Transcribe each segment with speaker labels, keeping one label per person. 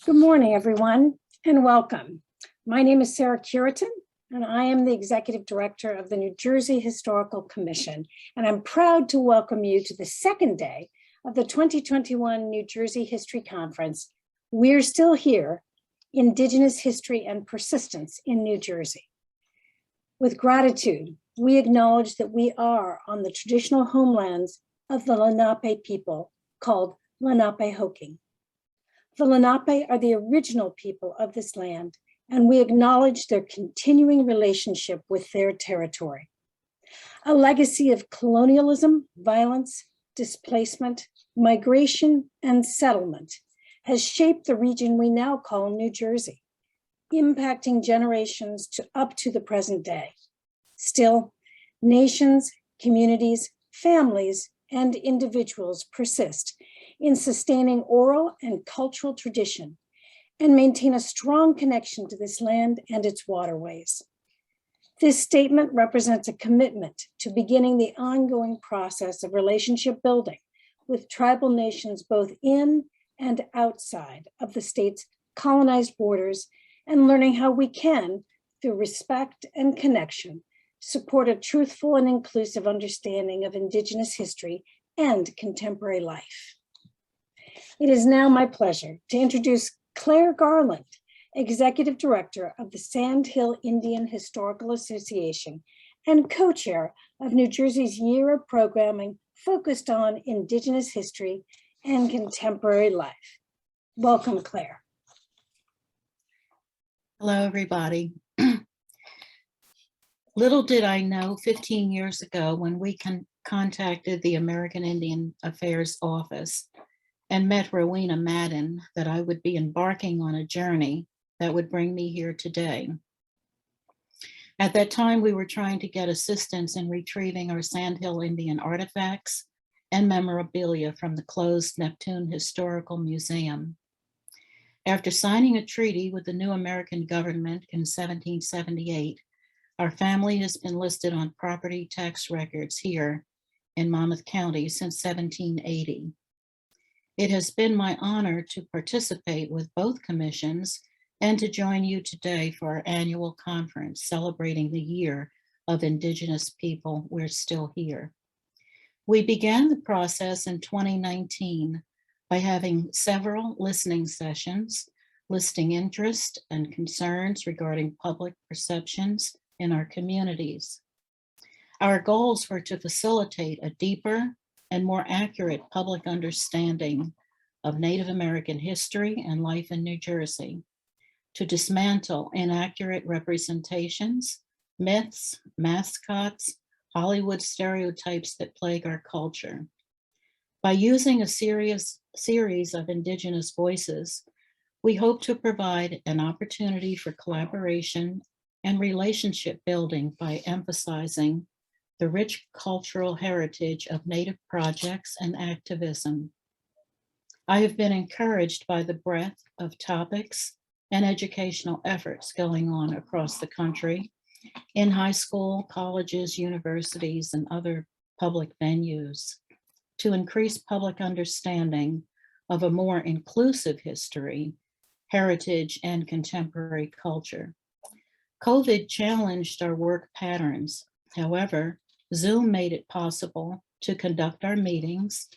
Speaker 1: Good morning, everyone, and welcome. My name is Sara Cureton, and I am the Executive Director of the New Jersey Historical Commission, and I'm proud to welcome you to the second day of the 2021 New Jersey History Conference. We're still here, Indigenous History and Persistence in New Jersey. With gratitude, we acknowledge that we are on the traditional homelands of the Lenape people, called Lenapehoking. The Lenape are the original people of this land, and we acknowledge their continuing relationship with their territory. A legacy of colonialism, violence, displacement, migration, and settlement has shaped the region we now call New Jersey, impacting generations up to the present day. Still, nations, communities, families, and individuals persist in sustaining oral and cultural tradition and maintain a strong connection to this land and its waterways. This statement represents a commitment to beginning the ongoing process of relationship building with tribal nations both in and outside of the state's colonized borders, and learning how we can, through respect and connection, support a truthful and inclusive understanding of Indigenous history and contemporary life. It is now my pleasure to introduce Claire Garland, Executive Director of the Sand Hill Indian Historical Association and co-chair of New Jersey's year of programming focused on Indigenous history and contemporary life. Welcome, Claire.
Speaker 2: Hello, everybody. Little did I know 15 years ago when we contacted the American Indian Affairs Office and met Rowena Madden that I would be embarking on a journey that would bring me here today. At that time, we were trying to get assistance in retrieving our Sandhill Indian artifacts and memorabilia from the closed Neptune Historical Museum. After signing a treaty with the new American government in 1778, our family has been listed on property tax records here in Monmouth County since 1780. It has been my honor to participate with both commissions and to join you today for our annual conference celebrating the year of Indigenous people. We're still here. We began the process in 2019 by having several listening sessions, listing interest and concerns regarding public perceptions in our communities. Our goals were to facilitate a deeper and more accurate public understanding of Native American history and life in New Jersey, to dismantle inaccurate representations, myths, mascots, Hollywood stereotypes that plague our culture. By using a series of Indigenous voices, we hope to provide an opportunity for collaboration and relationship building by emphasizing the rich cultural heritage of Native projects and activism. I have been encouraged by the breadth of topics and educational efforts going on across the country in high school, colleges, universities, and other public venues to increase public understanding of a more inclusive history, heritage, and contemporary culture. COVID challenged our work patterns. However, Zoom made it possible to conduct our meetings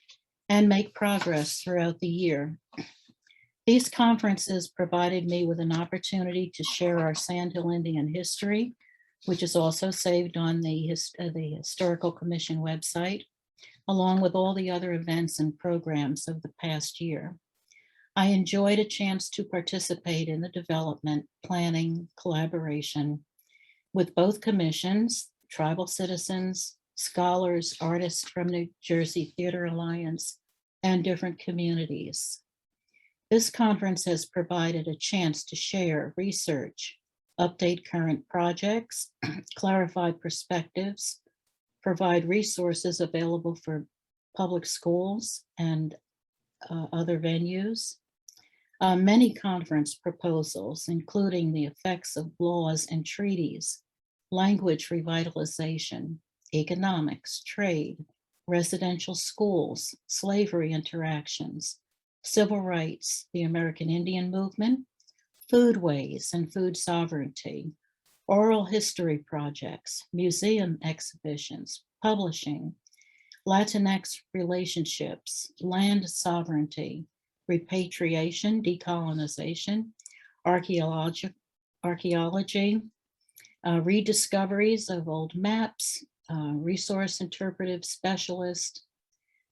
Speaker 2: and make progress throughout the year. These conferences provided me with an opportunity to share our Sandhill Indian history, which is also saved on the Historical Commission website, along with all the other events and programs of the past year. I enjoyed a chance to participate in the development, planning, collaboration with both commissions, tribal citizens, scholars, artists from New Jersey Theater Alliance, and different communities. This conference has provided a chance to share research, update current projects, clarify perspectives, provide resources available for public schools and other venues. Many conference proposals, including the effects of laws and treaties, language revitalization, economics, trade, residential schools, slavery interactions, civil rights, the American Indian movement, foodways and food sovereignty, oral history projects, museum exhibitions, publishing, Latinx relationships, land sovereignty, repatriation, decolonization, archaeology, rediscoveries of old maps, resource interpretive specialist,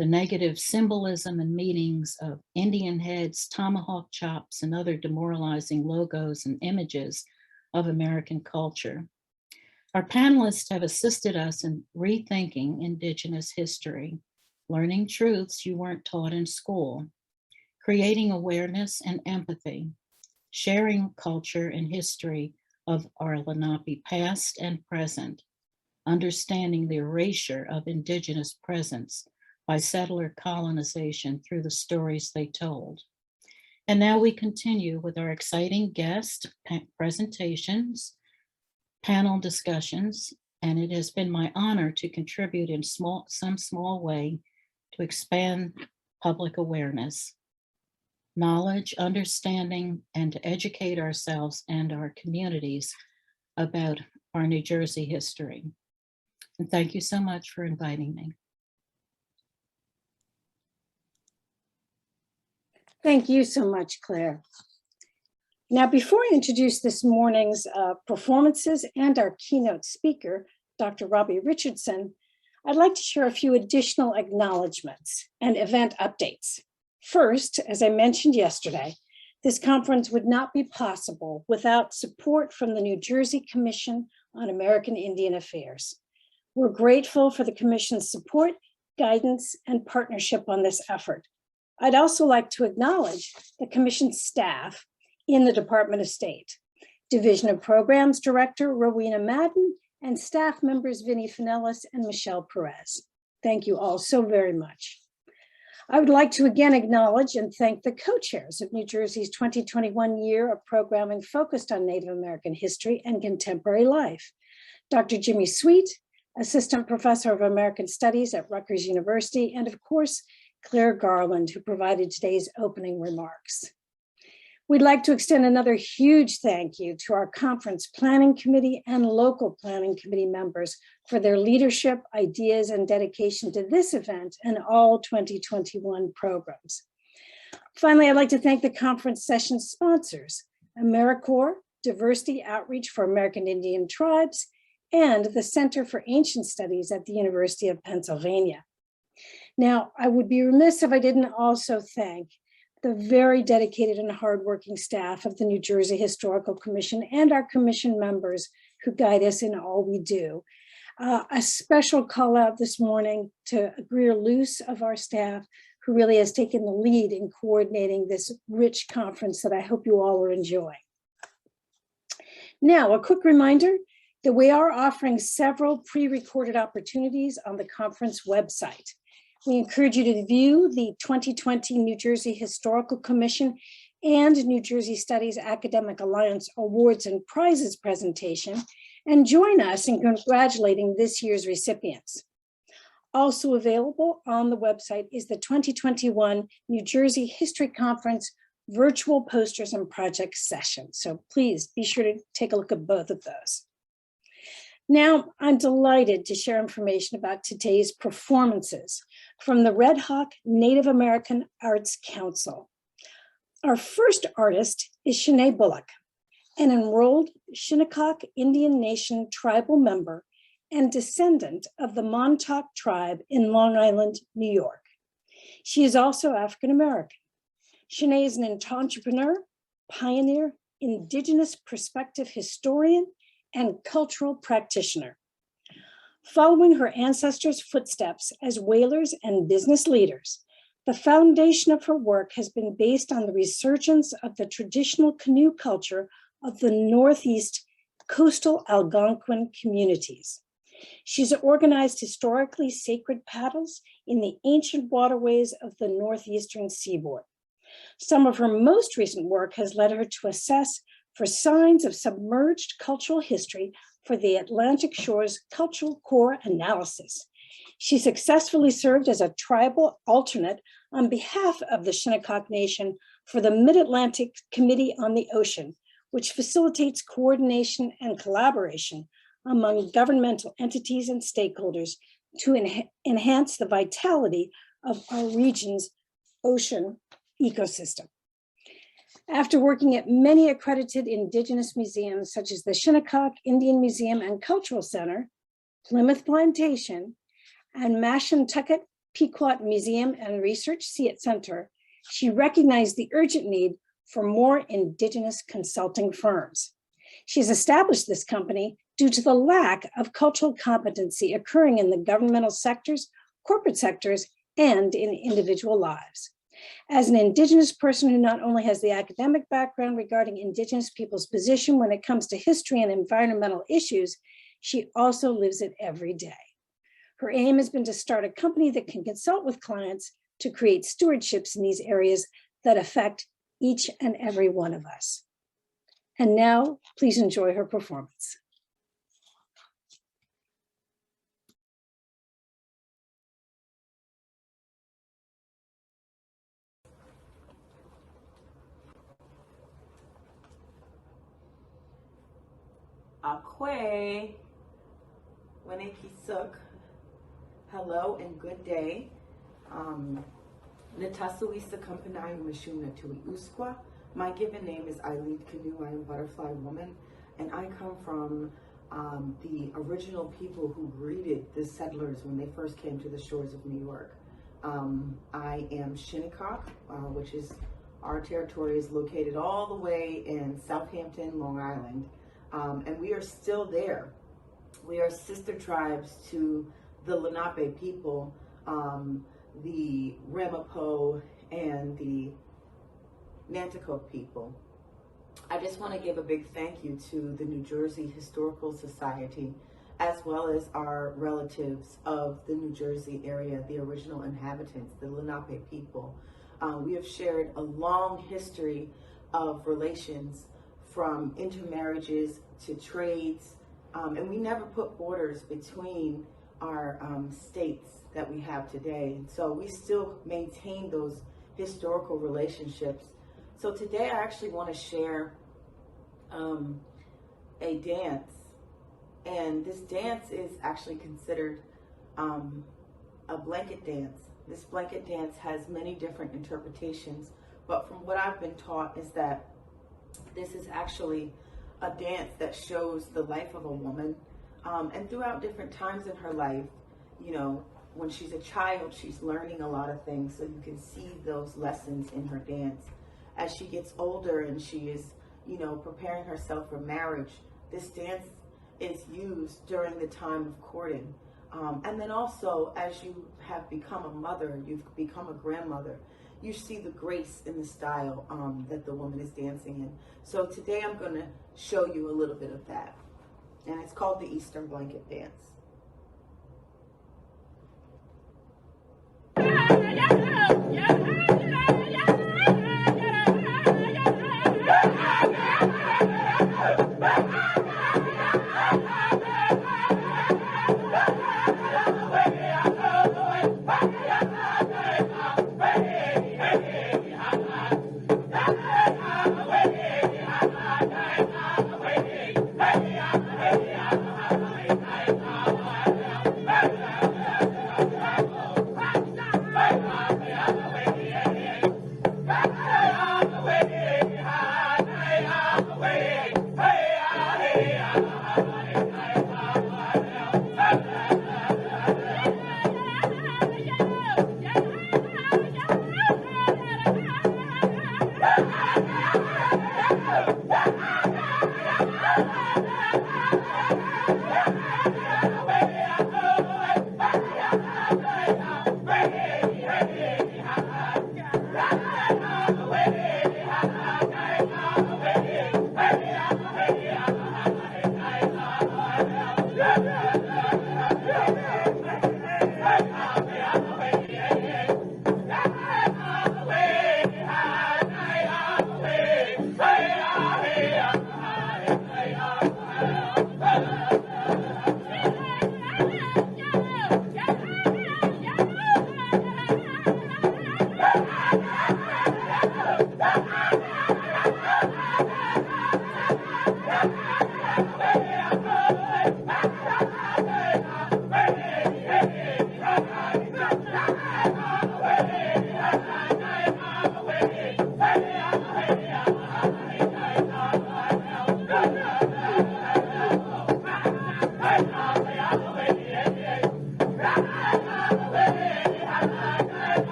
Speaker 2: the negative symbolism and meanings of Indian heads, tomahawk chops, and other demoralizing logos and images of American culture. Our panelists have assisted us in rethinking Indigenous history, learning truths you weren't taught in school, creating awareness and empathy, sharing culture and history of our Lenape past and present, understanding the erasure of Indigenous presence by settler colonization through the stories they told. And now we continue with our exciting guest presentations, panel discussions, and it has been my honor to contribute in some small way to expand public awareness, knowledge, understanding, and to educate ourselves and our communities about our New Jersey history. And thank you so much for inviting me.
Speaker 1: Thank you so much, Claire. Now, before I introduce this morning's performances and our keynote speaker, Dr. Robbie Richardson, I'd like to share a few additional acknowledgements and event updates. First, as I mentioned yesterday, this conference would not be possible without support from the New Jersey Commission on American Indian Affairs. We're grateful for the Commission's support, guidance, and partnership on this effort. I'd also like to acknowledge the Commission's staff in the Department of State, Division of Programs Director Rowena Madden, and staff members Vinnie Finellis and Michelle Perez. Thank you all so very much. I would like to again acknowledge and thank the co-chairs of New Jersey's 2021 year of programming focused on Native American history and contemporary life. Dr. Jimmy Sweet, Assistant Professor of American Studies at Rutgers University, and of course, Claire Garland, who provided today's opening remarks. We'd like to extend another huge thank you to our conference planning committee and local planning committee members for their leadership, ideas, and dedication to this event and all 2021 programs. Finally, I'd like to thank the conference session sponsors, AmeriCorps, Diversity Outreach for American Indian Tribes, and the Center for Ancient Studies at the University of Pennsylvania. Now, I would be remiss if I didn't also thank the very dedicated and hardworking staff of the New Jersey Historical Commission and our commission members who guide us in all we do. A special call out this morning to Greer Luce of our staff, who really has taken the lead in coordinating this rich conference that I hope you all are enjoying. Now, a quick reminder that we are offering several pre-recorded opportunities on the conference website. We encourage you to view the 2020 New Jersey Historical Commission and New Jersey Studies Academic Alliance Awards and Prizes presentation and join us in congratulating this year's recipients. Also available on the website is the 2021 New Jersey History Conference virtual posters and project session. So please be sure to take a look at both of those. Now, I'm delighted to share information about today's performances from the Redhawk Native American Arts Council. Our first artist is Chenae Bullock, an enrolled Shinnecock Indian Nation tribal member and descendant of the Montauk tribe in Long Island, New York. She is also African American. Chenae is an entrepreneur, pioneer, Indigenous perspective historian, and cultural practitioner. Following her ancestors' footsteps as whalers and business leaders, the foundation of her work has been based on the resurgence of the traditional canoe culture of the Northeast coastal Algonquin communities. She's organized historically sacred paddles in the ancient waterways of the Northeastern seaboard. Some of her most recent work has led her to assess for signs of submerged cultural history for the Atlantic Shore's Cultural Core Analysis. She successfully served as a tribal alternate on behalf of the Shinnecock Nation for the Mid-Atlantic Committee on the Ocean, which facilitates coordination and collaboration among governmental entities and stakeholders to enhance the vitality of our region's ocean ecosystem. After working at many accredited Indigenous museums, such as the Shinnecock Indian Museum and Cultural Center, Plymouth Plantation, and Mashantucket Pequot Museum and Research Center, she recognized the urgent need for more Indigenous consulting firms. She's established this company due to the lack of cultural competency occurring in the governmental sectors, corporate sectors, and in individual lives. As an Indigenous person who not only has the academic background regarding Indigenous people's position when it comes to history and environmental issues, she also lives it every day. Her aim has been to start a company that can consult with clients to create stewardships in these areas that affect each and every one of us. And now, please enjoy her performance.
Speaker 3: Akwe, Wenekisuk, hello and good day. Natasuisa Kampanai Mashuna Tui Uskwa. My given name is Eileen Canoe. I am Butterfly Woman, and I come from the original people who greeted the settlers when they first came to the shores of New York. I am Shinnecock, which is our territory is located all the way in Southampton, Long Island. And we are still there. We are sister tribes to the Lenape people, the Ramapo, and the Nanticoke people. I just want to give a big thank you to the New Jersey Historical Society, as well as our relatives of the New Jersey area, the original inhabitants, the Lenape people. We have shared a long history of relations, from intermarriages to trades, and we never put borders between our states that we have today. And so we still maintain those historical relationships. So today I actually want to share a dance, and this dance is actually considered a blanket dance. This blanket dance has many different interpretations, but from what I've been taught is that this is actually a dance that shows the life of a woman, and throughout different times in her life, you know, when she's a child, she's learning a lot of things, so you can see those lessons in her dance. As she gets older and she is, you know, preparing herself for marriage, this dance is used during the time of courting. And then also, as you have become a mother, you've become a grandmother, you see the grace in the style that the woman is dancing in. So today I'm going to show you a little bit of that. And it's called the Eastern Blanket Dance.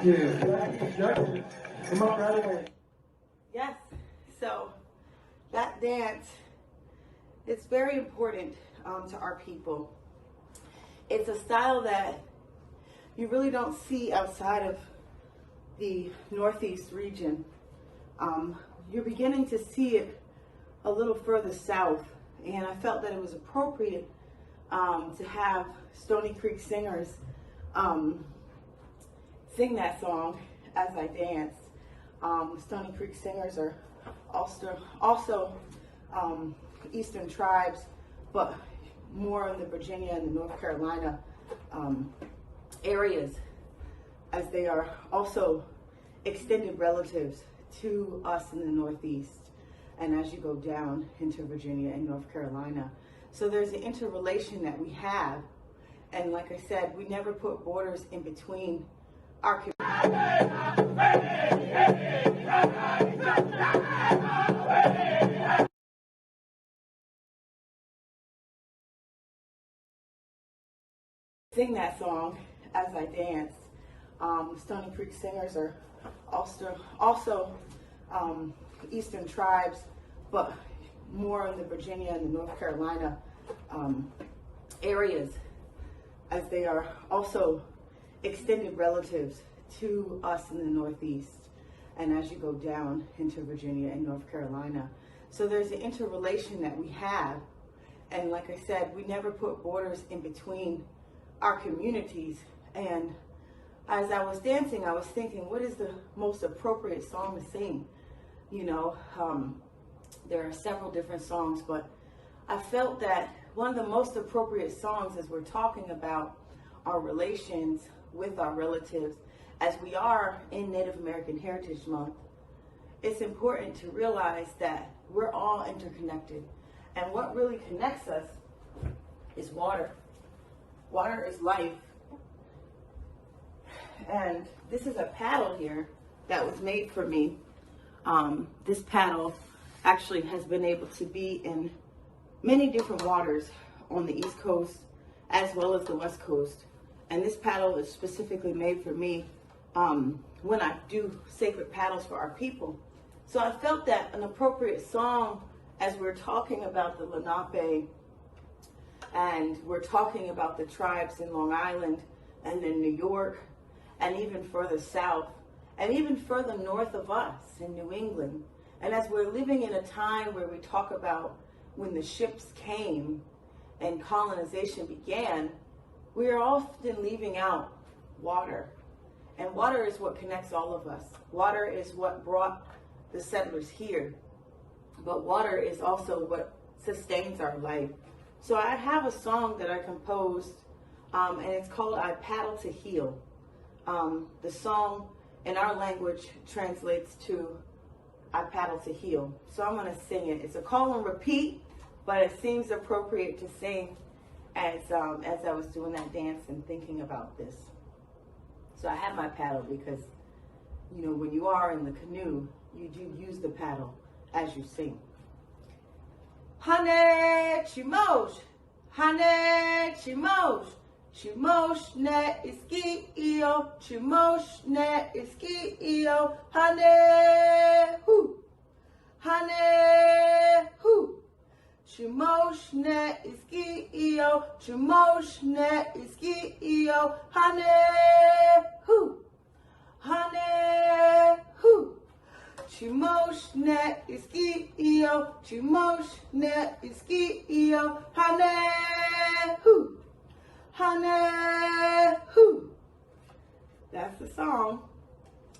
Speaker 3: Jackie, come up right away. Yes, so that dance, it's very important to our people. It's a style that you really don't see outside of the Northeast region. You're beginning to see it a little further south, and I felt that it was appropriate to have Stony Creek singers sing that song as I danced. Stony Creek singers are also Eastern tribes, but more in the Virginia and the North Carolina areas, as they are also extended relatives to us in the Northeast, and as you go down into Virginia and North Carolina. So there's an interrelation that we have, and like I said, we never put borders in between our communities. Sing that song as I danced. Stony Creek singers are also Eastern tribes, but more in the Virginia and the North Carolina areas, as they are also extended relatives to us in the Northeast, and as you go down into Virginia and North Carolina. So there's an interrelation that we have, and like I said, we never put borders in between our communities. And as I was dancing, I was thinking, what is the most appropriate song to sing? You know, there are several different songs, but I felt that one of the most appropriate songs, as we're talking about our relations with our relatives, as we are in Native American Heritage Month, it's important to realize that we're all interconnected. And what really connects us is water. Water is life. And this is a paddle here that was made for me. This paddle actually has been able to be in many different waters on the East Coast as well as the West Coast. And this paddle is specifically made for me when I do sacred paddles for our people. So I felt that an appropriate song, as we're talking about the Lenape, and we're talking about the tribes in Long Island and in New York, and even further south, and even further north of us in New England. And as we're living in a time where we talk about when the ships came and colonization began, we are often leaving out water. And water is what connects all of us. Water is what brought the settlers here. But water is also what sustains our life. So I have a song that I composed, and it's called I Paddle to Heal. The song in our language translates to I paddle to heal. So I'm going to sing it. It's a call and repeat, but it seems appropriate to sing as I was doing that dance and thinking about this. So I have my paddle because, you know, when you are in the canoe, you do use the paddle as you sing. Hane chimosh, hane chimosh, chimosh ne iski iyo, chimosh ne iski iyo, hane hu, hane hu. Chimosh ne iski iyo, chimosh ne iski iyo, hane hu, hane hu. Chimosh ne iski iyo, chimosh ne iski iyo, hane hu, hane hu. That's the song.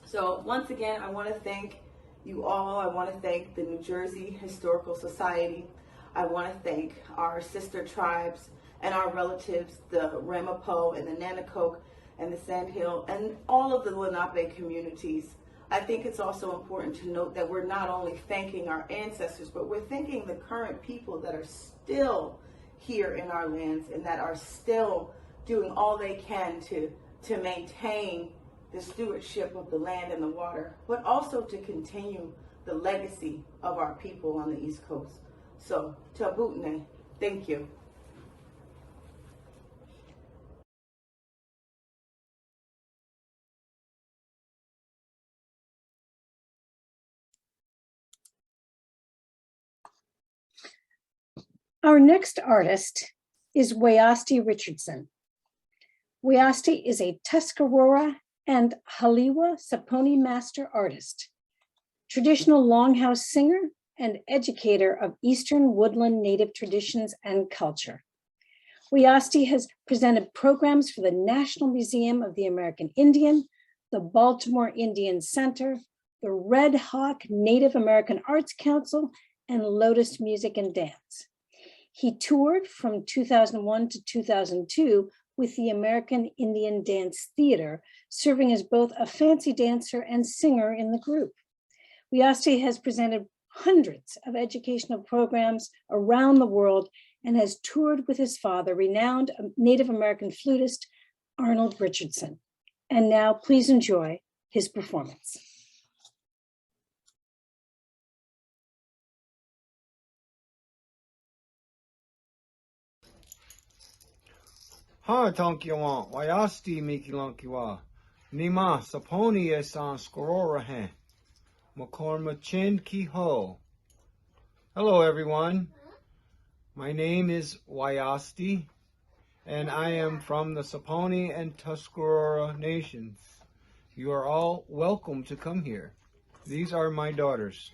Speaker 3: So once again, I want to thank you all. I want to thank the New Jersey Historical Society. I want to thank our sister tribes and our relatives, the Ramapo and the Nanacoke and the Sandhill and all of the Lenape communities. I think it's also important to note that we're not only thanking our ancestors, but we're thanking the current people that are still here in our lands and that are still doing all they can to maintain the stewardship of the land and the water, but also to continue the legacy of our people on the East Coast. So, Tabutne, thank you.
Speaker 1: Our next artist is Wayahsti Richardson. Wayahsti is a Tuscarora and Haliwa Saponi master artist, traditional longhouse singer, and educator of Eastern woodland native traditions and culture. Wayahsti has presented programs for the National Museum of the American Indian, the Baltimore Indian Center, the Redhawk Native American Arts Council, and Lotus Music and Dance. He toured from 2001 to 2002 with the American Indian Dance Theater, serving as both a fancy dancer and singer in the group. Wayahsti has presented hundreds of educational programs around the world and has toured with his father, renowned Native American flutist Arnold Richardson. And now please enjoy his performance.
Speaker 4: Ha tonkiwa, Wayahsti mikilankiwa, Nima saponi esan skororahen, Makorma chin ki ho. Hello everyone. My name is Wayahsti, and I am from the Saponi and Tuscarora nations. You are all welcome to come here. These are my daughters.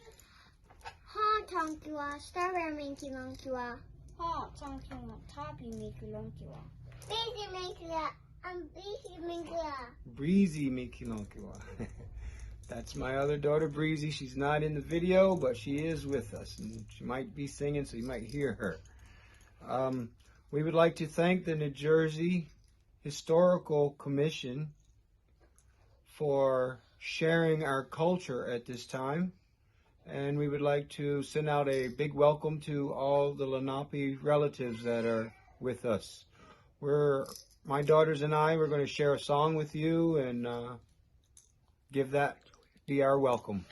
Speaker 5: Ha tonkiwa, strawberry minky lonkiwa. Ha tonkiwa, toppy minky lonkiwa. Breezy minkiwa, breezy minkiwa.
Speaker 4: Breezy mikilonkiwa. That's my other daughter, Breezy. She's not in the video, but she is with us, and she might be singing, so you might hear her. We would like to thank the New Jersey Historical Commission for sharing our culture at this time. And we would like to send out a big welcome to all the Lenape relatives that are with us. My daughters and I, we're going to share a song with you and give that be our welcome.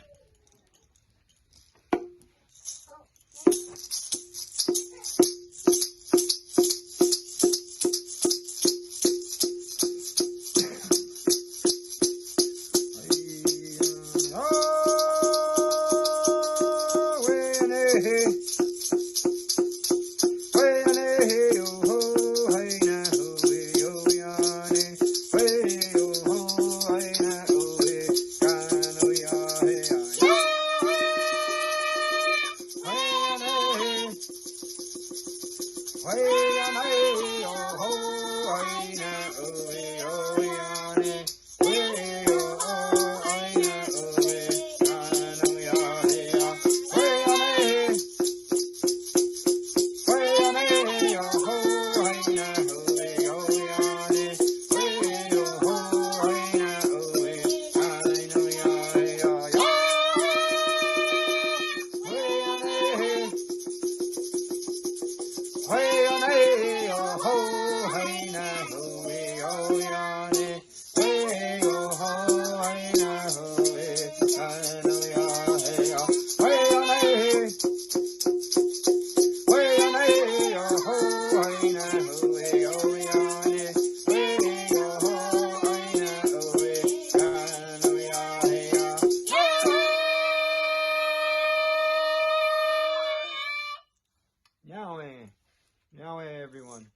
Speaker 4: Everyone.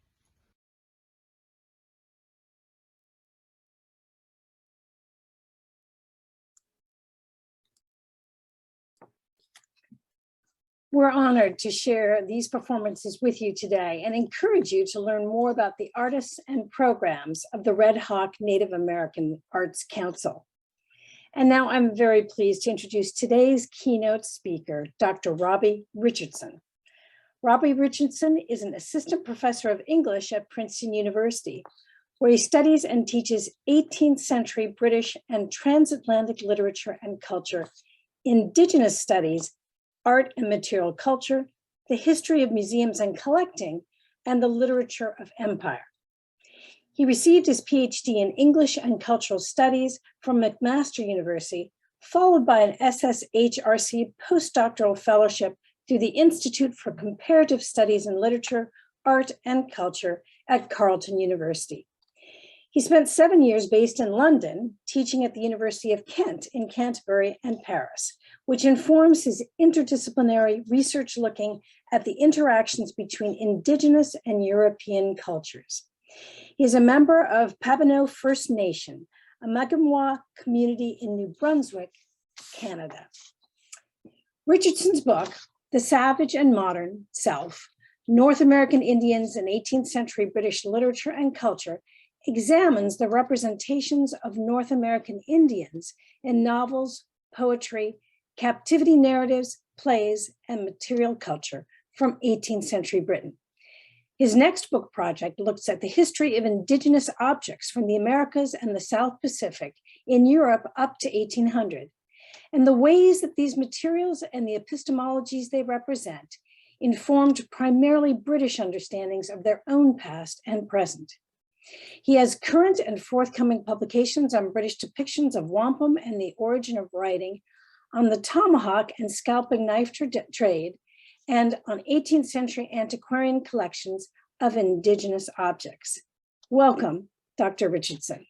Speaker 1: We're honored to share these performances with you today and encourage you to learn more about the artists and programs of the Redhawk Native American Arts Council. And now I'm very pleased to introduce today's keynote speaker, Dr. Robbie Richardson. Robbie Richardson is an assistant professor of English at Princeton University, where he studies and teaches 18th century British and transatlantic literature and culture, Indigenous studies, art and material culture, the history of museums and collecting, and the literature of empire. He received his PhD in English and Cultural Studies from McMaster University, followed by an SSHRC postdoctoral fellowship through the Institute for Comparative Studies in Literature, Art, and Culture at Carleton University. He spent 7 years based in London, teaching at the University of Kent in Canterbury and Paris, which informs his interdisciplinary research looking at the interactions between Indigenous and European cultures. He is a member of Pabonneau First Nation, a Mi'kmaq community in New Brunswick, Canada. Richardson's book, The Savage and Modern Self, North American Indians in 18th Century British Literature and Culture, examines the representations of North American Indians in novels, poetry, captivity narratives, plays, and material culture from 18th century Britain. His next book project looks at the history of Indigenous objects from the Americas and the South Pacific in Europe up to 1800, and the ways that these materials and the epistemologies they represent informed primarily British understandings of their own past and present. He has current and forthcoming publications on British depictions of wampum and the origin of writing, on the tomahawk and scalping knife trade, and on 18th century antiquarian collections of Indigenous objects. Welcome, Dr. Richardson.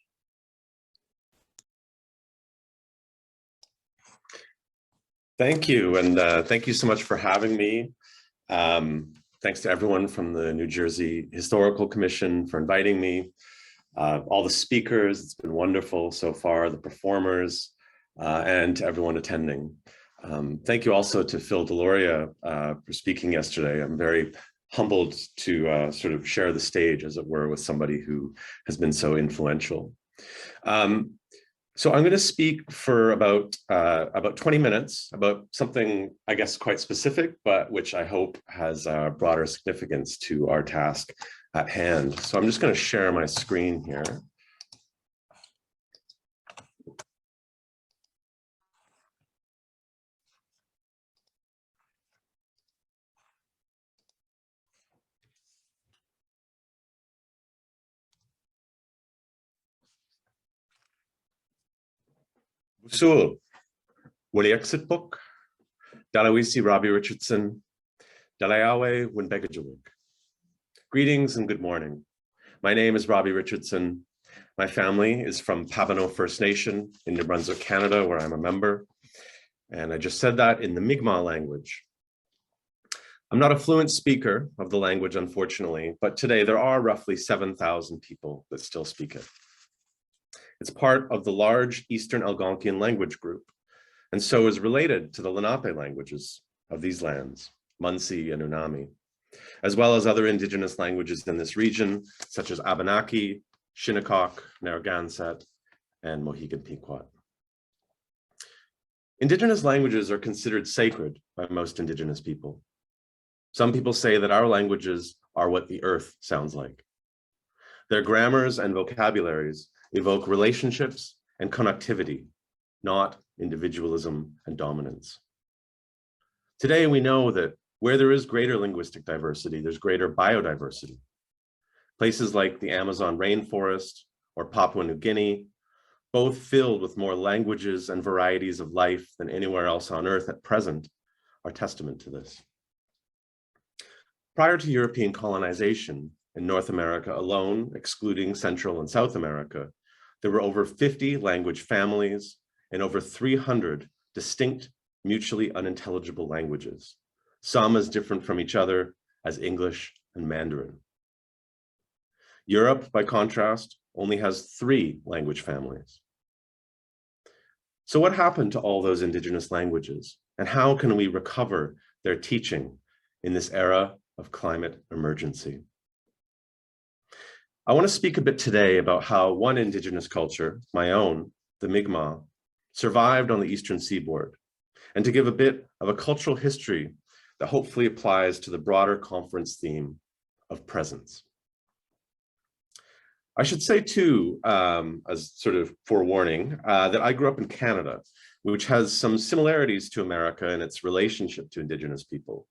Speaker 6: Thank you, and thank you so much for having me. Thanks to everyone from the New Jersey Historical Commission for inviting me, all the speakers, it's been wonderful so far, the performers, and to everyone attending. Thank you also to Phil Deloria for speaking yesterday. I'm very humbled to sort of share the stage, as it were, with somebody who has been so influential. So I'm going to speak for about 20 minutes about something, I guess, quite specific, but which I hope has broader significance to our task at hand. So I'm just going to share my screen here. Busul, Willie Exit Book, Dalawisi Robbie Richardson, Dalayawe Winbegajawik. Greetings and good morning. My name is Robbie Richardson. My family is from Pabonneau First Nation in New Brunswick, Canada, where I'm a member. And I just said that in the Mi'kmaq language. I'm not a fluent speaker of the language, unfortunately, but today there are roughly 7,000 people that still speak it. It's part of the large Eastern Algonquian language group, and so is related to the Lenape languages of these lands, Munsee and Unami, as well as other Indigenous languages in this region, such as Abenaki, Shinnecock, Narragansett, and Mohegan Pequot. Indigenous languages are considered sacred by most Indigenous people. Some people say that our languages are what the earth sounds like. Their grammars and vocabularies evoke relationships and connectivity, not individualism and dominance. Today, we know that where there is greater linguistic diversity, there's greater biodiversity. Places like the Amazon rainforest or Papua New Guinea, both filled with more languages and varieties of life than anywhere else on Earth at present, are testament to this. Prior to European colonization in North America alone, excluding Central and South America, there were over 50 language families and over 300 distinct, mutually unintelligible languages, some as different from each other as English and Mandarin. Europe, by contrast, only has 3 language families. So what happened to all those Indigenous languages, and how can we recover their teaching in this era of climate emergency? I want to speak a bit today about how one Indigenous culture, my own, the Mi'kmaq, survived on the Eastern Seaboard, and to give a bit of a cultural history that hopefully applies to the broader conference theme of presence. I should say too, as sort of forewarning, that I grew up in Canada, which has some similarities to America in its relationship to Indigenous people,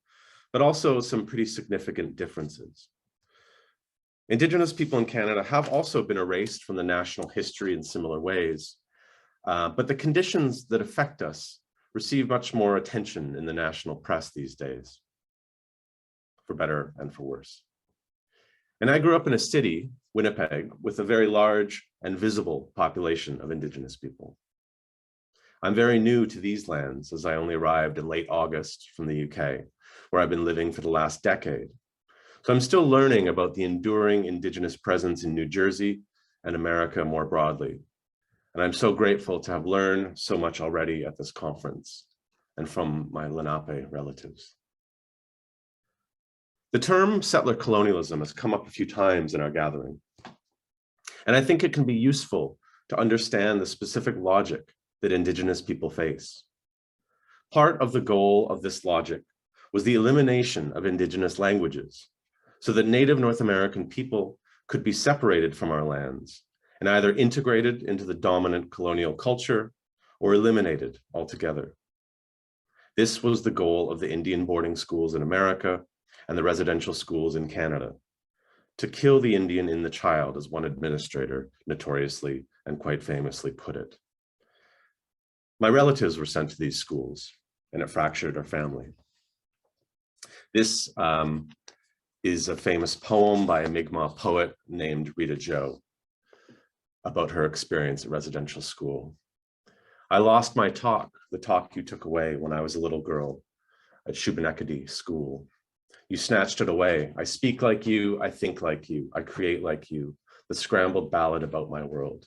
Speaker 6: but also some pretty significant differences. Indigenous people in Canada have also been erased from the national history in similar ways, but the conditions that affect us receive much more attention in the national press these days, for better and for worse. And I grew up in a city, Winnipeg, with a very large and visible population of Indigenous people. I'm very new to these lands, as I only arrived in late August from the UK, where I've been living for the last decade. So I'm still learning about the enduring Indigenous presence in New Jersey and America more broadly. And I'm so grateful to have learned so much already at this conference and from my Lenape relatives. The term settler colonialism has come up a few times in our gathering. And I think it can be useful to understand the specific logic that Indigenous people face. Part of the goal of this logic was the elimination of Indigenous languages so that Native North American people could be separated from our lands and either integrated into the dominant colonial culture or eliminated altogether. This was the goal of the Indian boarding schools in America and the residential schools in Canada, to kill the Indian in the child, as one administrator notoriously and quite famously put it. My relatives were sent to these schools, and it fractured our family. This is a famous poem by a Mi'kmaq poet named Rita Joe about her experience at residential school. I lost my talk, the talk you took away when I was a little girl at Shubenacadie School. You snatched it away. I speak like you, I think like you, I create like you, the scrambled ballad about my world.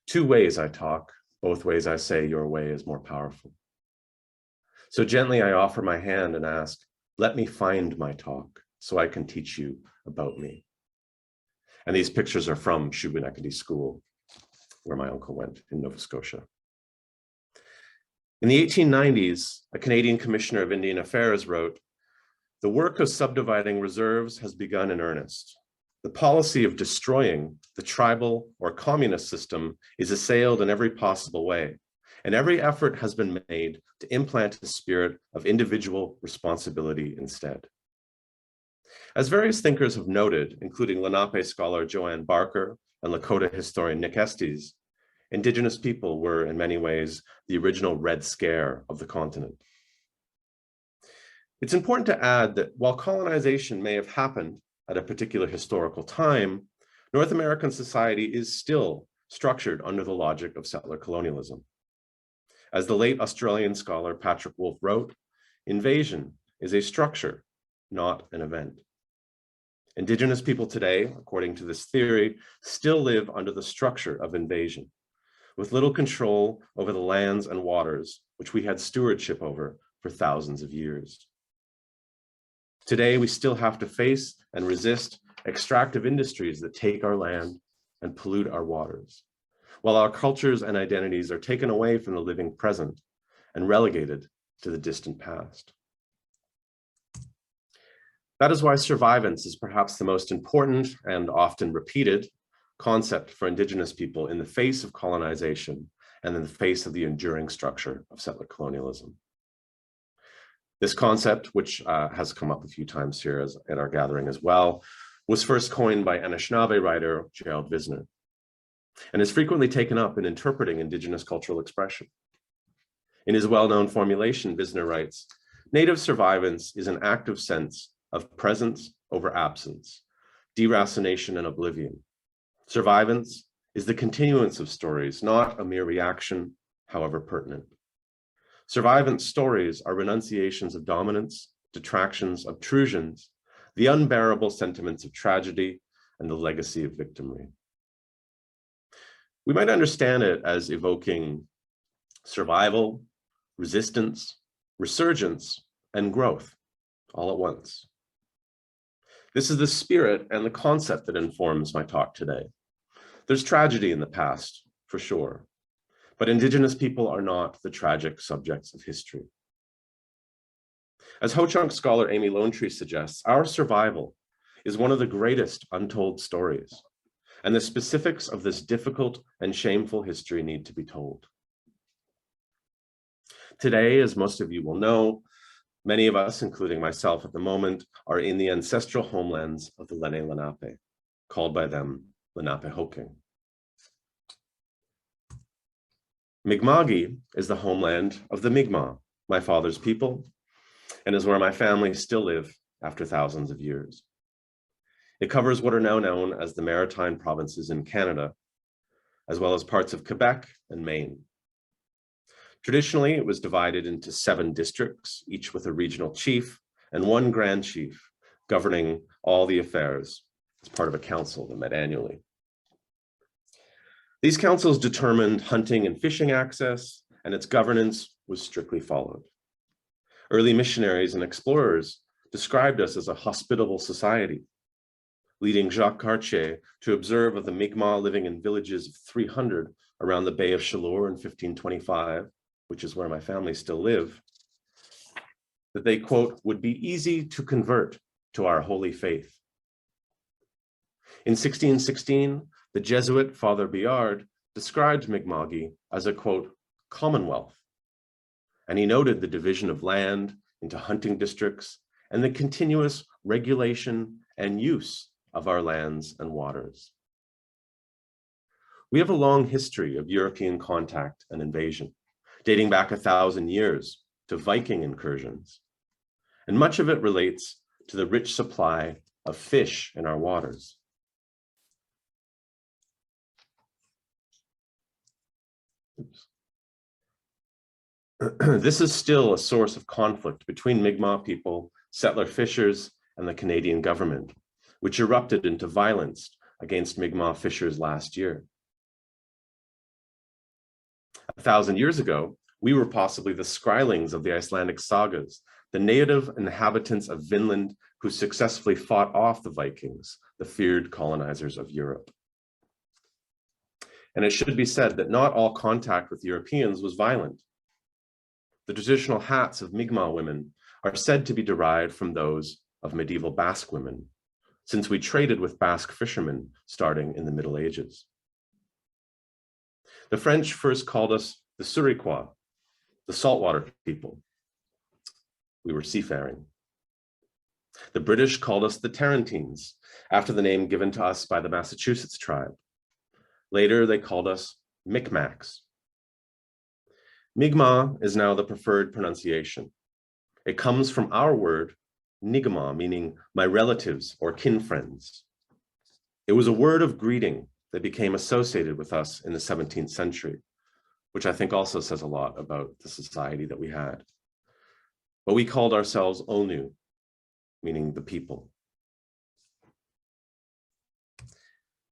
Speaker 6: Two ways I talk, both ways I say your way is more powerful. So gently I offer my hand and ask, let me find my talk so I can teach you about me. And these pictures are from Shubenacadie School, where my uncle went in Nova Scotia. In the 1890s, a Canadian Commissioner of Indian Affairs wrote, "The work of subdividing reserves has begun in earnest. The policy of destroying the tribal or communist system is assailed in every possible way, and every effort has been made to implant a spirit of individual responsibility instead." As various thinkers have noted, including Lenape scholar Joanne Barker and Lakota historian Nick Estes, Indigenous people were in many ways the original Red Scare of the continent. It's important to add that while colonization may have happened at a particular historical time, North American society is still structured under the logic of settler colonialism. As the late Australian scholar Patrick Wolfe wrote, invasion is a structure, not an event. Indigenous people today, according to this theory, still live under the structure of invasion, with little control over the lands and waters which we had stewardship over for thousands of years. Today, we still have to face and resist extractive industries that take our land and pollute our waters, while our cultures and identities are taken away from the living present and relegated to the distant past. That is why survivance is perhaps the most important and often repeated concept for Indigenous people in the face of colonization and in the face of the enduring structure of settler colonialism. This concept, which has come up a few times here at our gathering as well, was first coined by Anishinaabe writer Gerald Visner, and is frequently taken up in interpreting Indigenous cultural expression. In his well-known formulation, Visner writes, "Native survivance is an active sense of presence over absence, deracination and oblivion. Survivance is the continuance of stories, not a mere reaction, however pertinent. Survivance stories are renunciations of dominance, detractions, obtrusions, the unbearable sentiments of tragedy, and the legacy of victimry." We might understand it as evoking survival, resistance, resurgence, and growth all at once. This is the spirit and the concept that informs my talk today. There's tragedy in the past, for sure, but Indigenous people are not the tragic subjects of history. As Ho-Chunk scholar Amy Lonetree suggests, our survival is one of the greatest untold stories, and the specifics of this difficult and shameful history need to be told. Today, as most of you will know, many of us, including myself at the moment, are in the ancestral homelands of the Lenni Lenape, called by them Lenapehoking. Mi'kma'ki is the homeland of the Mi'kmaq, my father's people, and is where my family still live after thousands of years. It covers what are now known as the Maritime provinces in Canada, as well as parts of Quebec and Maine. Traditionally, it was divided into 7 districts, each with a regional chief and 1 grand chief governing all the affairs as part of a council that met annually. These councils determined hunting and fishing access, and its governance was strictly followed. Early missionaries and explorers described us as a hospitable society, leading Jacques Cartier to observe of the Mi'kmaq living in villages of 300 around the Bay of Chaleur in 1525, which is where my family still live, that they, quote, would be easy to convert to our holy faith. In 1616, the Jesuit Father Biard described Mi'kmaq as a, quote, commonwealth, and he noted the division of land into hunting districts and the continuous regulation and use of our lands and waters. We have a long history of European contact and invasion, dating back 1,000 years to Viking incursions, and much of it relates to the rich supply of fish in our waters. This is still a source of conflict between Mi'kmaq people, settler fishers, and the Canadian government, which erupted into violence against Mi'kmaq fishers last year. 1,000 years ago, we were possibly the Skrylings of the Icelandic sagas, the native inhabitants of Vinland who successfully fought off the Vikings, the feared colonizers of Europe. And it should be said that not all contact with Europeans was violent. The traditional hats of Mi'kmaq women are said to be derived from those of medieval Basque women, since we traded with Basque fishermen starting in the Middle Ages. The French first called us the Suriquois, the saltwater people. We were seafaring. The British called us the Tarantines, after the name given to us by the Massachusetts tribe. Later, they called us Micmacs. Mi'kmaq is now the preferred pronunciation. It comes from our word, Nigama, meaning my relatives or kin friends. It was a word of greeting that became associated with us in the 17th century, which I think also says a lot about the society that we had. But we called ourselves Onu, meaning the people.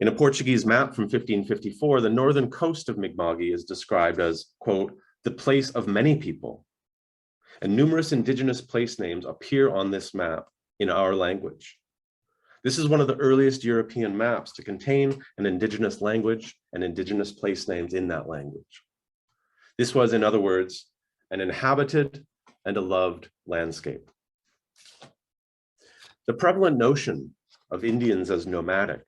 Speaker 6: In a Portuguese map from 1554, the northern coast of Mi'kmaq is described as, quote, the place of many people. And numerous indigenous place names appear on this map in our language. This is one of the earliest European maps to contain an indigenous language and indigenous place names in that language. This was, in other words, an inhabited and a loved landscape. The prevalent notion of Indians as nomadic,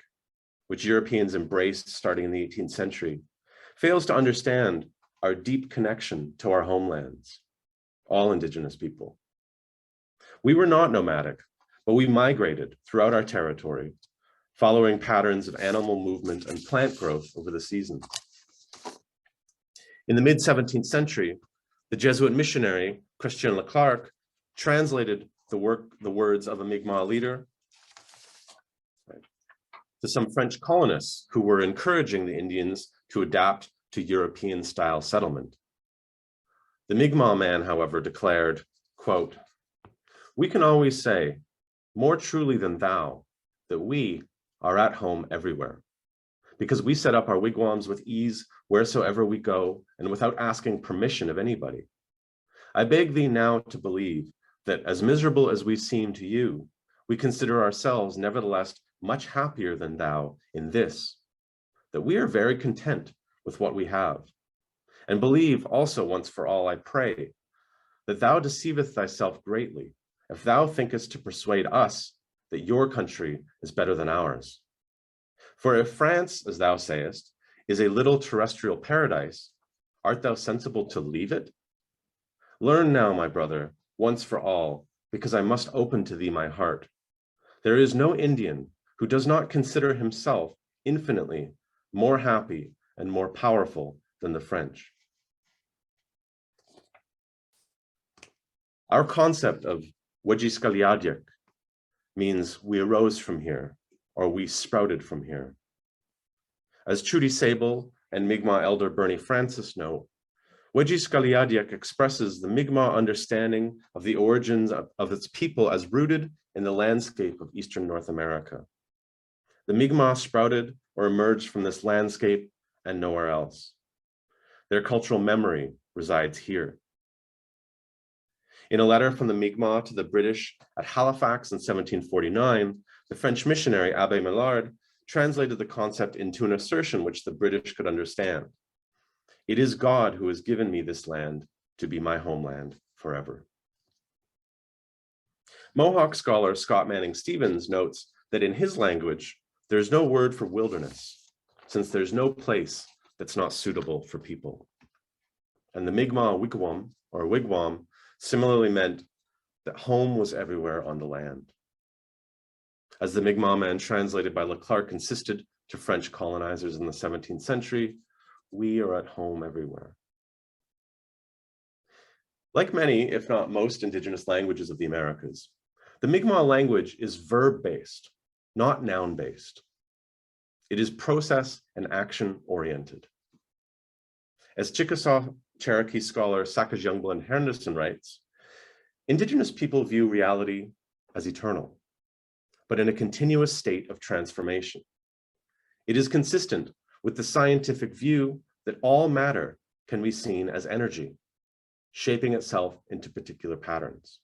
Speaker 6: which Europeans embraced starting in the 18th century, fails to understand our deep connection to our homelands, all indigenous people. We were not nomadic, but we migrated throughout our territory, following patterns of animal movement and plant growth over the seasons. In the mid-17th century, the Jesuit missionary, Christian Leclerc, translated the words of a Mi'kmaq leader to some French colonists who were encouraging the Indians to adapt to European-style settlement. The Mi'kmaq man, however, declared, quote, we can always say, more truly than thou, that we are at home everywhere, because we set up our wigwams with ease wheresoever we go and without asking permission of anybody. I beg thee now to believe that as miserable as we seem to you, we consider ourselves nevertheless much happier than thou in this, that we are very content with what we have. And believe also once for all, I pray, that thou deceiveth thyself greatly, if thou thinkest to persuade us that your country is better than ours. For if France, as thou sayest, is a little terrestrial paradise, art thou sensible to leave it? Learn now, my brother, once for all, because I must open to thee my heart. There is no Indian who does not consider himself infinitely more happy and more powerful than the French. Our concept of Wayahsti means we arose from here, or we sprouted from here. As Trudy Sable and Mi'kmaq elder Bernie Francis note, Wayahsti expresses the Mi'kmaq understanding of the origins of its people as rooted in the landscape of Eastern North America. The Mi'kmaq sprouted or emerged from this landscape and nowhere else. Their cultural memory resides here. In a letter from the Mi'kmaq to the British at Halifax in 1749, the French missionary Abbé Millard translated the concept into an assertion which the British could understand. It is God who has given me this land to be my homeland forever. Mohawk scholar Scott Manning Stevens notes that in his language, there's no word for wilderness, since there's no place that's not suitable for people. And the Mi'kmaq wigwam, or wigwam, similarly meant that home was everywhere on the land. As the Mi'kmaq man translated by Leclerc insisted to French colonizers in the 17th century, we are at home everywhere. Like many, if not most, indigenous languages of the Americas, the Mi'kmaq language is verb-based, not noun-based. It is process and action-oriented. As Chickasaw Cherokee scholar Sakas Youngblood Henderson writes, indigenous people view reality as eternal, but in a continuous state of transformation. It is consistent with the scientific view that all matter can be seen as energy, shaping itself into particular patterns.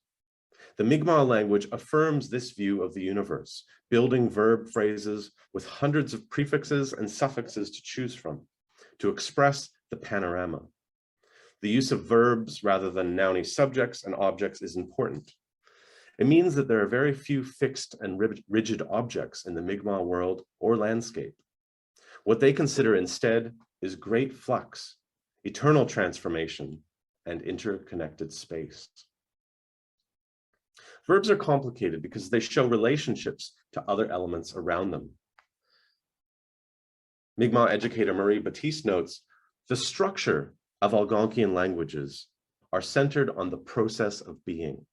Speaker 6: The Mi'kmaq language affirms this view of the universe, building verb phrases with hundreds of prefixes and suffixes to choose from, to express the panorama. The use of verbs rather than nouny subjects and objects is important. It means that there are very few fixed and rigid objects in the Mi'kmaq world or landscape. What they consider instead is great flux, eternal transformation, and interconnected space. Verbs are complicated because they show relationships to other elements around them. Mi'kmaq educator Marie Batiste notes, the structure of Algonquian languages are centered on the process of being.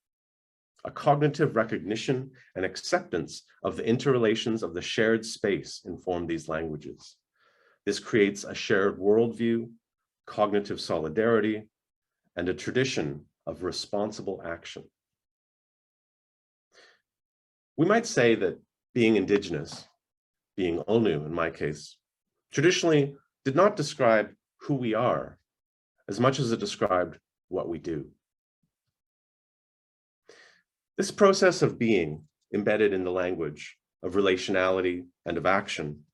Speaker 6: A cognitive recognition and acceptance of the interrelations of the shared space inform these languages. This creates a shared worldview, cognitive solidarity, and a tradition of responsible action. We might say that being indigenous, being Onu in my case, traditionally did not describe who we are as much as it described what we do. This process of being embedded in the language, of relationality and of action,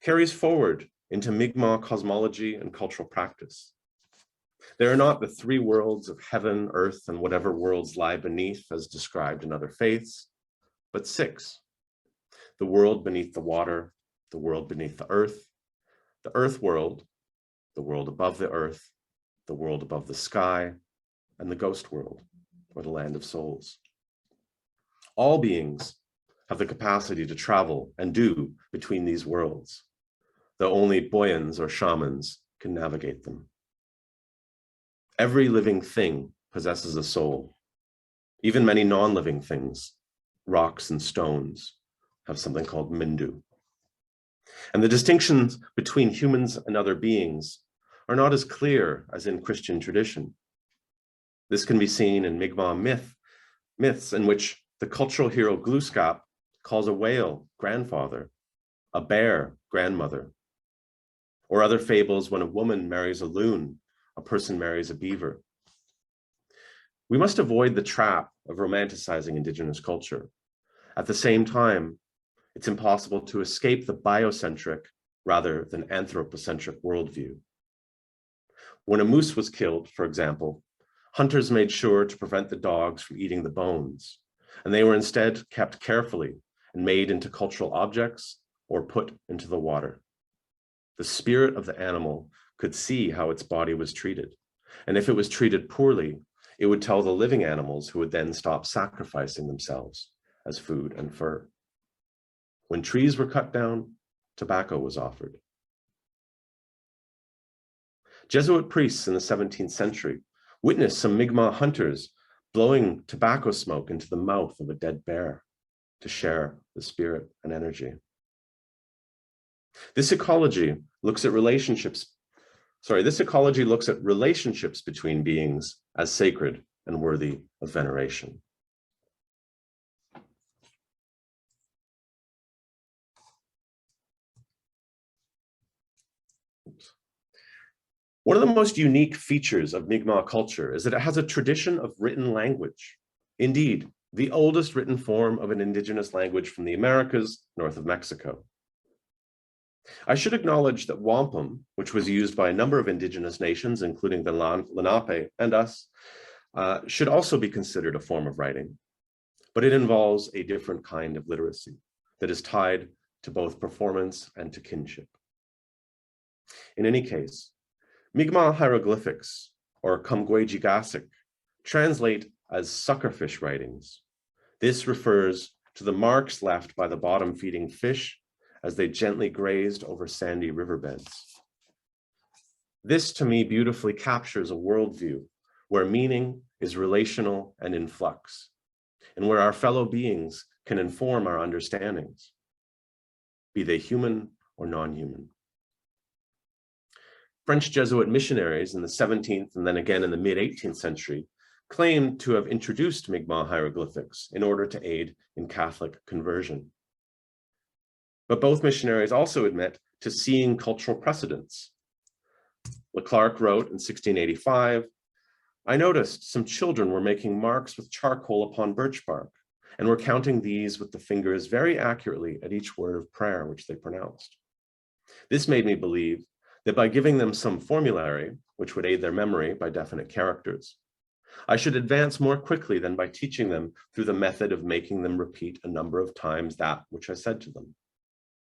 Speaker 6: carries forward into Mi'kmaq cosmology and cultural practice. There are not the three worlds of heaven, earth, and whatever worlds lie beneath as described in other faiths, but six: the world beneath the water, the world beneath the earth world, the world above the earth, the world above the sky, and the ghost world, or the land of souls. All beings have the capacity to travel and do between these worlds, though only boyans or shamans can navigate them. Every living thing possesses a soul. Even many non-living things, rocks and stones, have something called mindu. And the distinctions between humans and other beings are not as clear as in Christian tradition. This can be seen in Mi'kmaq myths in which the cultural hero Glooskap calls a whale grandfather, a bear grandmother, or other fables when a woman marries a loon, a person marries a beaver. We must avoid the trap of romanticizing indigenous culture. At the same time, it's impossible to escape the biocentric rather than anthropocentric worldview. When a moose was killed, for example, hunters made sure to prevent the dogs from eating the bones, and they were instead kept carefully and made into cultural objects or put into the water. The spirit of the animal could see how its body was treated, and if it was treated poorly, it would tell the living animals, who would then stop sacrificing themselves as food and fur. When trees were cut down, tobacco was offered. Jesuit priests in the 17th century witnessed some Mi'kmaq hunters blowing tobacco smoke into the mouth of a dead bear to share the spirit and energy. This ecology looks at relationships This ecology looks at relationships between beings as sacred and worthy of veneration. One of the most unique features of Mi'kmaq culture is that it has a tradition of written language. Indeed, the oldest written form of an indigenous language from the Americas, north of Mexico. I should acknowledge that wampum, which was used by a number of indigenous nations, including the Lenape and us, should also be considered a form of writing, but it involves a different kind of literacy that is tied to both performance and to kinship. In any case, Mi'kmaq hieroglyphics, or Kumgwejigasik, translate as suckerfish writings. This refers to the marks left by the bottom-feeding fish as they gently grazed over sandy riverbeds. This, to me, beautifully captures a worldview where meaning is relational and in flux, and where our fellow beings can inform our understandings, be they human or non-human. French Jesuit missionaries in the 17th and then again in the mid-18th century claimed to have introduced Mi'kmaq hieroglyphics in order to aid in Catholic conversion. But both missionaries also admit to seeing cultural precedents. Leclerc wrote in 1685, "I noticed some children were making marks with charcoal upon birch bark and were counting these with the fingers very accurately at each word of prayer which they pronounced. This made me believe that by giving them some formulary, which would aid their memory by definite characters, I should advance more quickly than by teaching them through the method of making them repeat a number of times that which I said to them.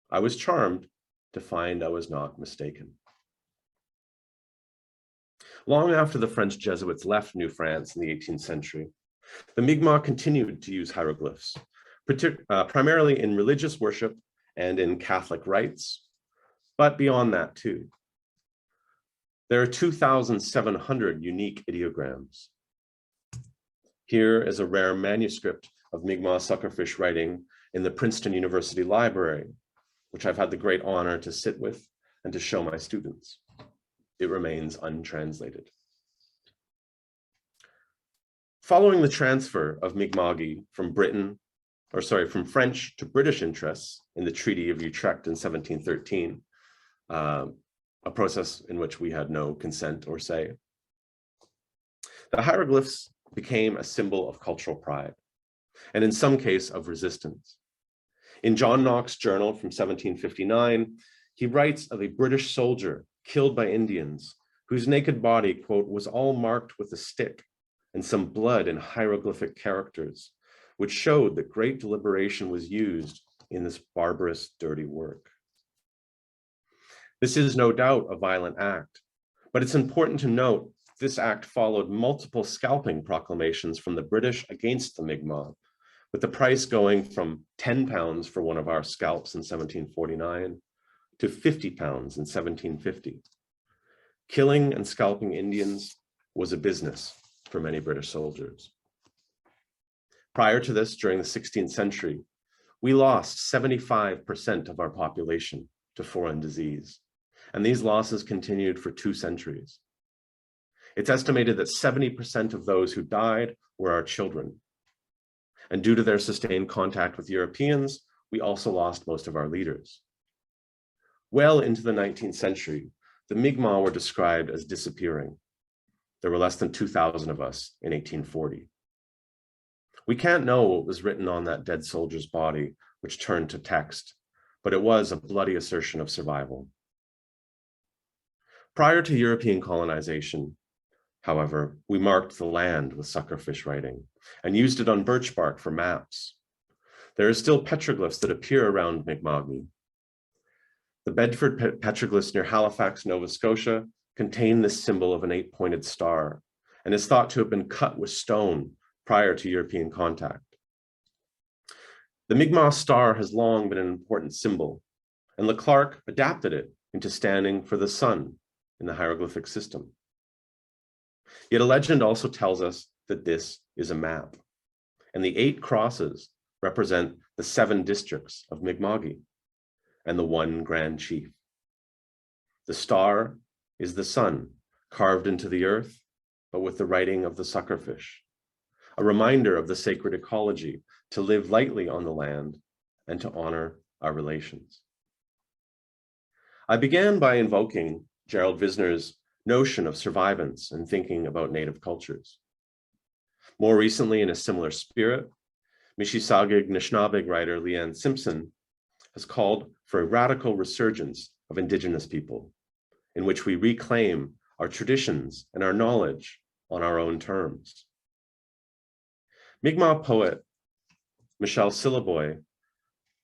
Speaker 6: I was charmed to find I was not mistaken." Long after the French Jesuits left New France in the 18th century, the Mi'kmaq continued to use hieroglyphs, primarily in religious worship and in Catholic rites, but beyond that too. There are 2,700 unique ideograms. Here is a rare manuscript of Mi'kmaq suckerfish writing in the Princeton University Library, which I've had the great honor to sit with and to show my students. It remains untranslated. Following the transfer of Mi'kma'ki from French to British interests in the Treaty of Utrecht in 1713, a process in which we had no consent or say, the hieroglyphs became a symbol of cultural pride, and in some case of resistance. In John Knox's journal from 1759, he writes of a British soldier killed by Indians whose naked body, quote, was all marked with a stick and some blood in hieroglyphic characters, which showed that great deliberation was used in this barbarous, dirty work. This is no doubt a violent act, but it's important to note this act followed multiple scalping proclamations from the British against the Mi'kmaq, with the price going from £10 for one of our scalps in 1749 to £50 in 1750. Killing and scalping Indians was a business for many British soldiers. Prior to this, during the 16th century, we lost 75% of our population to foreign disease, and these losses continued for 2 centuries. It's estimated that 70% of those who died were our children. And due to their sustained contact with Europeans, we also lost most of our leaders. Well into the 19th century, the Mi'kmaq were described as disappearing. There were less than 2,000 of us in 1840. We can't know what was written on that dead soldier's body, which turned to text, but it was a bloody assertion of survival. Prior to European colonization, however, we marked the land with suckerfish writing and used it on birch bark for maps. There are still petroglyphs that appear around Mi'kma'ki. The Bedford petroglyphs near Halifax, Nova Scotia, contain this symbol of an 8-pointed star and is thought to have been cut with stone prior to European contact. The Mi'kmaq star has long been an important symbol, and Leclerc adapted it into standing for the sun in the hieroglyphic system. Yet a legend also tells us that this is a map, and the 8 crosses represent the 7 districts of Mi'kma'ki and the 1 grand chief. The star is the sun carved into the earth, but with the writing of the suckerfish, a reminder of the sacred ecology to live lightly on the land and to honor our relations. I began by invoking Gerald Visner's notion of survivance and thinking about native cultures. More recently, in a similar spirit, Mississauga Nishnawbeg writer Leanne Simpson has called for a radical resurgence of Indigenous people, in which we reclaim our traditions and our knowledge on our own terms. Mi'kmaq poet Michelle Syllaboy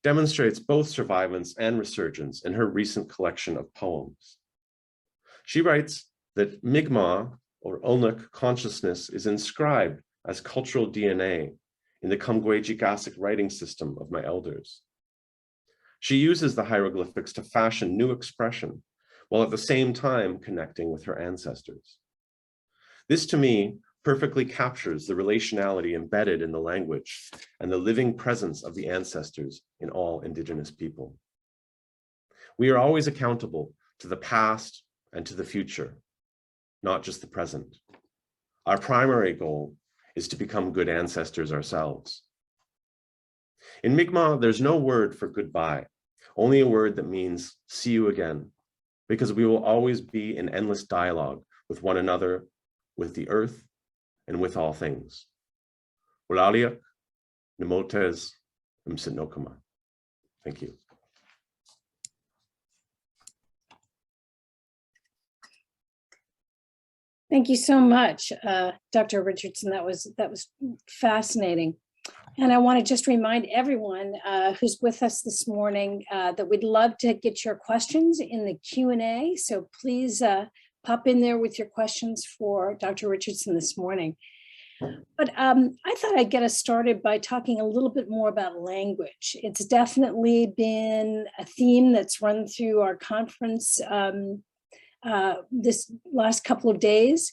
Speaker 6: demonstrates both survivance and resurgence in her recent collection of poems. She writes that Mi'kmaq or Ulnuck consciousness is inscribed as cultural DNA in the Kumgwejikasik writing system of my elders. She uses the hieroglyphics to fashion new expression, while at the same time connecting with her ancestors. This, to me, perfectly captures the relationality embedded in the language and the living presence of the ancestors in all Indigenous people. We are always accountable to the past and to the future, not just the present. Our primary goal is to become good ancestors ourselves. In Mi'kmaq, there's no word for goodbye, only a word that means see you again, because we will always be in endless dialogue with one another, with the earth, and with all things. Walaliak, Nemotes, Msitnokama. Thank you.
Speaker 1: Thank you so much, Dr. Richardson. That was fascinating. And I want to just remind everyone who's with us this morning that we'd love to get your questions in the Q&A. So please pop in there with your questions for Dr. Richardson this morning. But I thought I'd get us started by talking a little bit more about language. It's definitely been a theme that's run through our conference this last couple of days.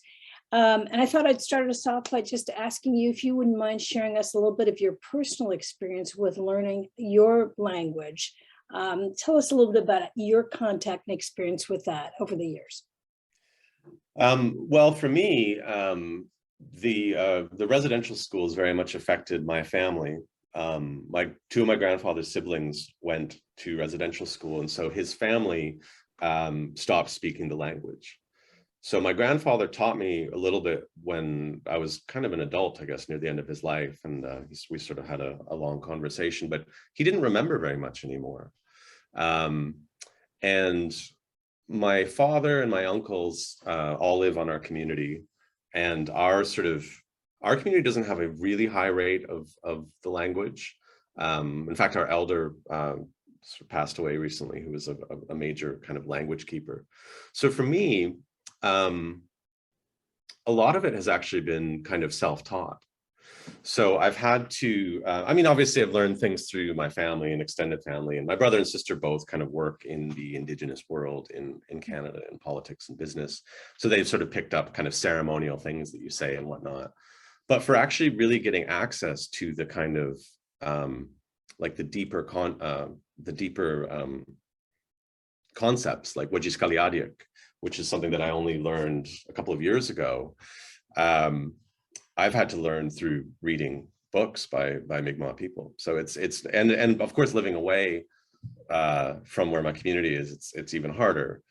Speaker 1: And I thought I'd start us off by just asking you if you wouldn't mind sharing us a little bit of your personal experience with learning your language. Tell us a little bit about your contact and experience with that over the years.
Speaker 6: Well, for me, the residential schools very much affected my family. Two of my grandfather's siblings went to residential school, and so his family stopped speaking the language. So my grandfather taught me a little bit when I was kind of an adult, I guess, near the end of his life. And we sort of had a long conversation, but he didn't remember very much anymore. And my father and my uncles all live on our community. And our community doesn't have a really high rate of the language. In fact, our elder passed away recently, who was a major kind of language keeper. So for me, a lot of it has actually been kind of self-taught. So I've had to, obviously I've learned things through my family and extended family, and my brother and sister both kind of work in the Indigenous world in Canada in politics and business. So they've sort of picked up kind of ceremonial things that you say and whatnot. But for actually really getting access to the kind of like the deeper concepts like Wayahsti, which is something that I only learned a couple of years ago. I've had to learn through reading books by Mi'kmaq people. So and of course living away from where my community is, it's even harder.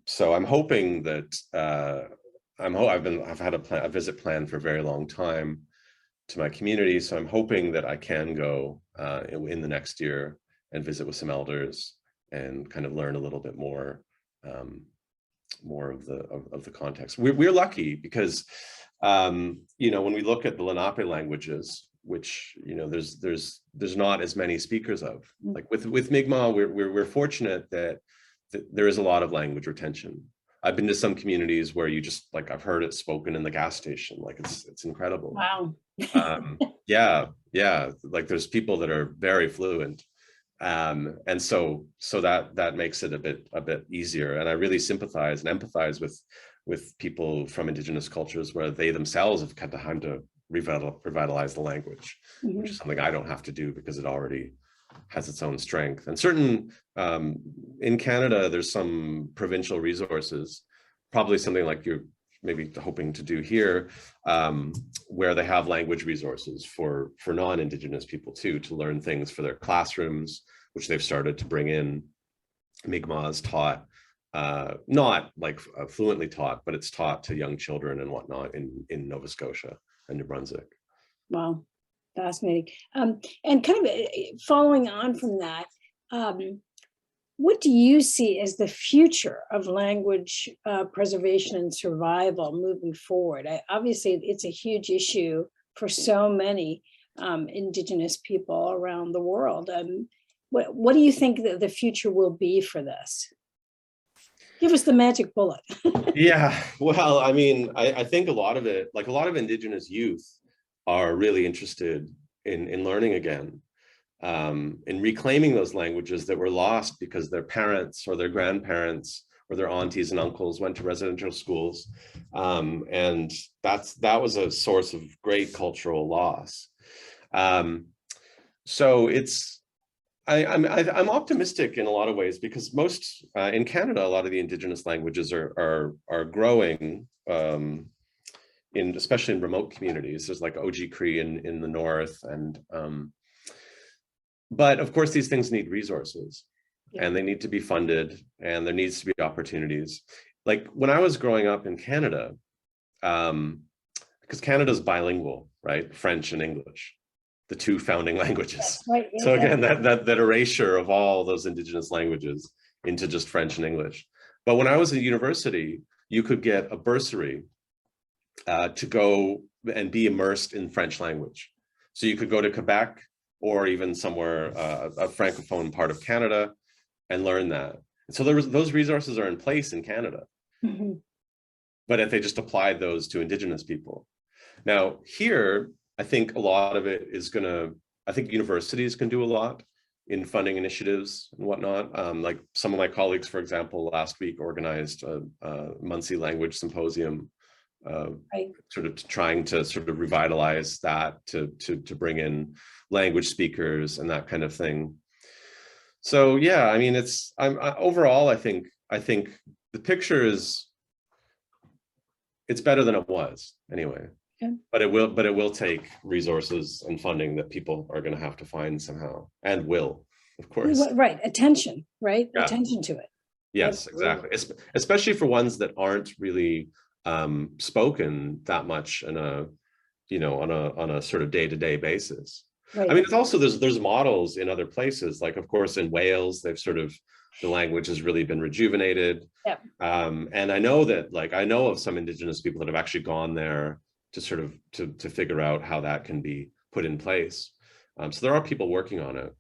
Speaker 6: So I'm hoping that I've had a visit planned for a very long time to my community. So I'm hoping that I can go in the next year and visit with some elders and kind of learn a little bit more of the context. We're lucky because when we look at the Lenape languages, which there's not as many speakers of. Like with Mi'kmaq, we're fortunate that there is a lot of language retention. I've been to some communities where you just I've heard it spoken in the gas station. It's incredible.
Speaker 1: Wow.
Speaker 6: Yeah. Like there's people that are very fluent. And so that makes it a bit easier. And I really sympathize and empathize with people from Indigenous cultures where they themselves have had time to revitalize the language, which is something I don't have to do because it already has its own strength. And certain, in Canada, there's some provincial resources, probably something like you're maybe hoping to do here, where they have language resources for non-Indigenous people too, to learn things for their classrooms, which they've started to bring in. Mi'kmaq is taught, not like fluently taught, but it's taught to young children and whatnot in Nova Scotia and New Brunswick.
Speaker 1: Wow, fascinating. And kind of following on from that, what do you see as the future of language preservation and survival moving forward? Obviously, it's a huge issue for so many Indigenous people around the world. What do you think that the future will be for this? Give us the magic bullet.
Speaker 6: Yeah, well, I mean, I think a lot of it, like a lot of Indigenous youth are really interested in learning again, in reclaiming those languages that were lost because their parents or their grandparents or their aunties and uncles went to residential schools. And that was a source of great cultural loss. So I'm optimistic in a lot of ways, because most in Canada, a lot of the Indigenous languages are growing, especially in remote communities. There's like Oji Cree in the north, and but of course these things need resources, and they need to be funded, and there needs to be opportunities. Like when I was growing up in Canada, because Canada's bilingual, right? French and English, the two founding languages.
Speaker 1: Right,
Speaker 6: so again, that erasure of all those Indigenous languages into just French and English. But when I was at university, you could get a bursary to go and be immersed in French language. So you could go to Quebec or even somewhere, a Francophone part of Canada, and learn that. And so those resources are in place in Canada.
Speaker 1: Mm-hmm.
Speaker 6: But if they just applied those to Indigenous people. Now here, I think a lot of it is I think universities can do a lot in funding initiatives and whatnot. Like some of my colleagues, for example, last week organized a Munsee language symposium,
Speaker 1: Right.
Speaker 6: sort of trying to sort of revitalize that, to bring in language speakers and that kind of thing. So yeah, I mean, overall, I think the picture it's better than it was anyway.
Speaker 1: Yeah.
Speaker 6: But it will take resources and funding that people are going to have to find somehow, and will, of course.
Speaker 1: Right, attention, right?
Speaker 6: Yeah.
Speaker 1: Attention to it.
Speaker 6: Yes,
Speaker 1: Absolutely.
Speaker 6: exactly. Especially for ones that aren't really spoken that much on a sort of day-to-day basis.
Speaker 1: Right.
Speaker 6: I mean, it's also there's models in other places, like of course in Wales, the language has really been rejuvenated.
Speaker 1: Yep.
Speaker 6: And I know of some Indigenous people that have actually gone there to sort of to figure out how that can be put in place. So there are people working on it.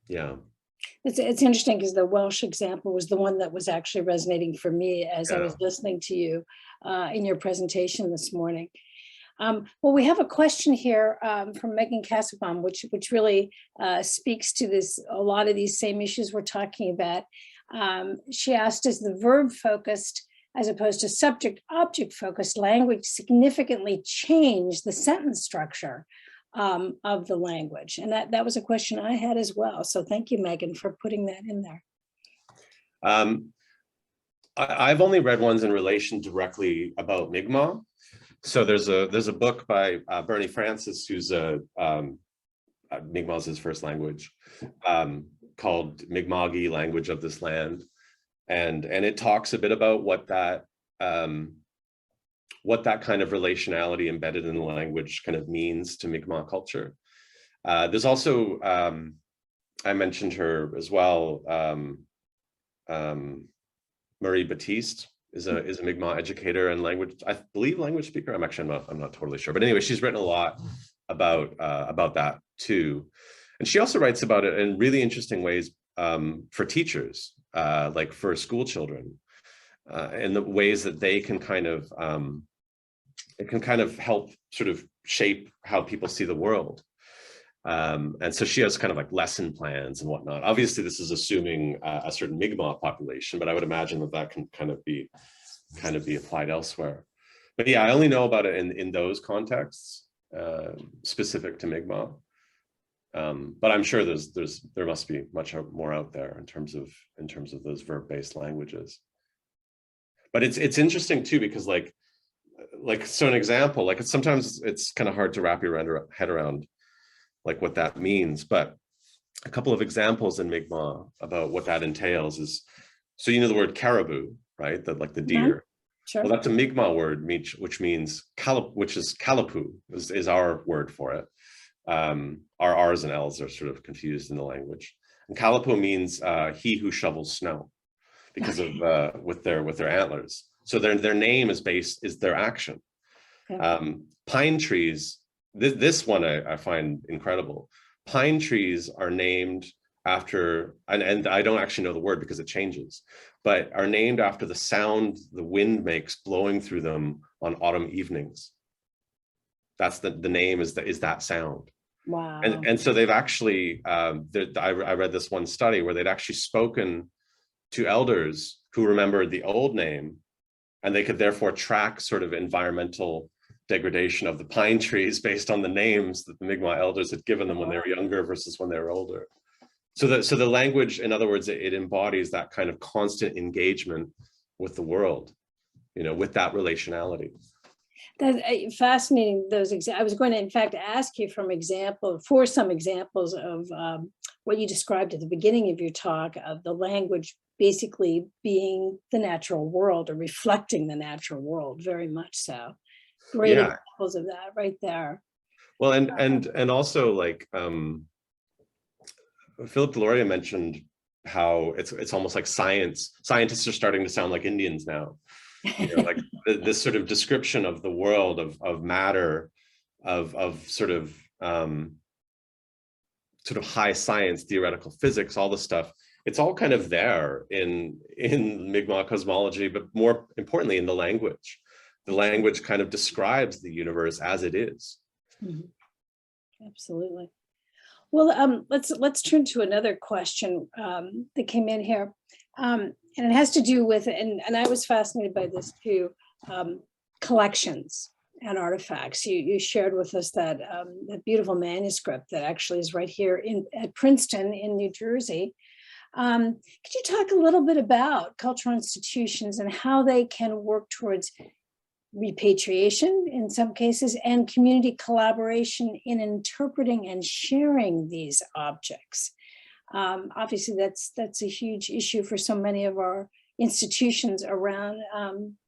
Speaker 6: Yeah.
Speaker 1: It's interesting because the Welsh example was the one that was actually resonating for me as I was listening to you in your presentation this morning. Well, we have a question here from Megan Casaubon, which really speaks to a lot of these same issues we're talking about. She asked, is the verb focused as opposed to subject-object focused language significantly change the sentence structure of the language? And that was a question I had as well. So thank you, Megan, for putting that in there.
Speaker 6: I've only read ones in relation directly about Mi'kmaq. So there's a book by Bernie Francis, who's Mi'kmaq is his first language, called Mi'kma'ki, Language of This Land. And it talks a bit about what that kind of relationality embedded in the language kind of means to Mi'kmaq culture. There's also, I mentioned her as well, Marie Baptiste is a Mi'kmaq educator and language speaker. I'm not totally sure, but anyway, she's written a lot about that too. And she also writes about it in really interesting ways for teachers, like for school children, in the ways that they can kind of help sort of shape how people see the world. And so she has kind of like lesson plans and whatnot. Obviously, this is assuming a certain Mi'kmaq population, but I would imagine that can kind of be applied elsewhere. But yeah, I only know about it in those contexts specific to Mi'kmaq. But I'm sure there must be much more out there in terms of those verb-based languages. But it's interesting too, because like so an example, like sometimes it's kind of hard to wrap your head around like what that means. But a couple of examples in Mi'kmaq about what that entails is, so you know the word caribou, right? That like the deer.
Speaker 1: Sure.
Speaker 6: Well, that's a Mi'kmaq word, which means kalapu is our word for it. Our R's and L's are sort of confused in the language. And kalapu means he who shovels snow, because of with their antlers. So their name is their action.
Speaker 1: Okay.
Speaker 6: Pine trees. This one I find incredible. Pine trees are named after, and I don't actually know the word because it changes, but are named after the sound the wind makes blowing through them on autumn evenings. That's the name is that sound.
Speaker 1: Wow.
Speaker 6: And so they've actually, I read this one study where they'd actually spoken to elders who remembered the old name, and they could therefore track sort of environmental degradation of the pine trees based on the names that the Mi'kmaq elders had given them when they were younger versus when they were older. So the language, in other words, it embodies that kind of constant engagement with the world, you know, with that relationality.
Speaker 1: That's fascinating. I was going to, in fact, ask you for some examples of what you described at the beginning of your talk, of the language basically being the natural world or reflecting the natural world, very much so. Great examples of that right there.
Speaker 6: Well, and also like Philip Deloria mentioned how it's almost like scientists are starting to sound like Indians now. You know, like this sort of description of the world, of matter, of sort of high science, theoretical physics, all the stuff. It's all kind of there in Mi'kmaq cosmology, but more importantly in the language. The language kind of describes the universe as it is.
Speaker 1: Mm-hmm. Absolutely. Well, let's turn to another question that came in here. And it has to do with, and I was fascinated by this too, collections and artifacts. You shared with us that beautiful manuscript that actually is right here at Princeton in New Jersey. Could you talk a little bit about cultural institutions and how they can work towards repatriation in some cases and community collaboration in interpreting and sharing these objects? Obviously, that's a huge issue for so many of our institutions around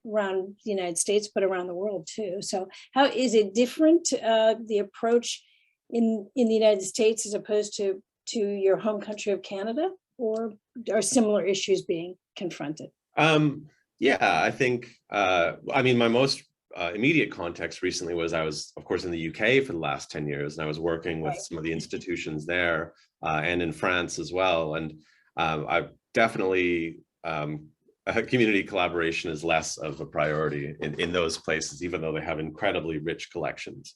Speaker 1: the United States, but around the world too. So how is it different, the approach in the United States as opposed to your home country of Canada, or are similar issues being confronted?
Speaker 6: Yeah, I think, I mean, my most immediate context recently was I was, of course, in the UK for the last 10 years, and I was working with some of the institutions there and in France as well. And I've definitely, community collaboration is less of a priority in those places, even though they have incredibly rich collections.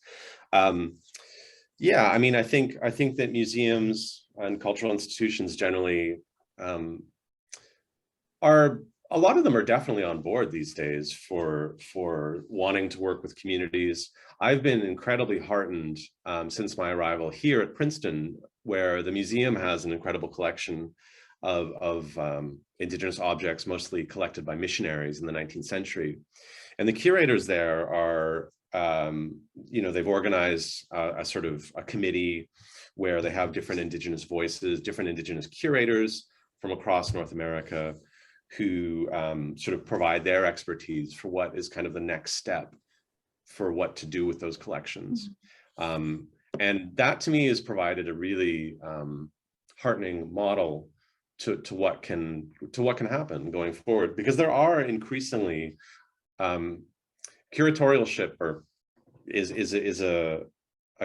Speaker 6: Yeah, I mean, I think that museums and cultural institutions generally are, a lot of them are definitely on board these days for wanting to work with communities. I've been incredibly heartened since my arrival here at Princeton, where the museum has an incredible collection of Indigenous objects, mostly collected by missionaries in the 19th century. And the curators there are, you know, they've organized a sort of a committee where they have different Indigenous voices, different Indigenous curators from across North America, who sort of provide their expertise for what is kind of the next step for what to do with those collections. Mm-hmm. And that to me has provided a really heartening model to what can happen going forward, because there are increasingly curatorialship is a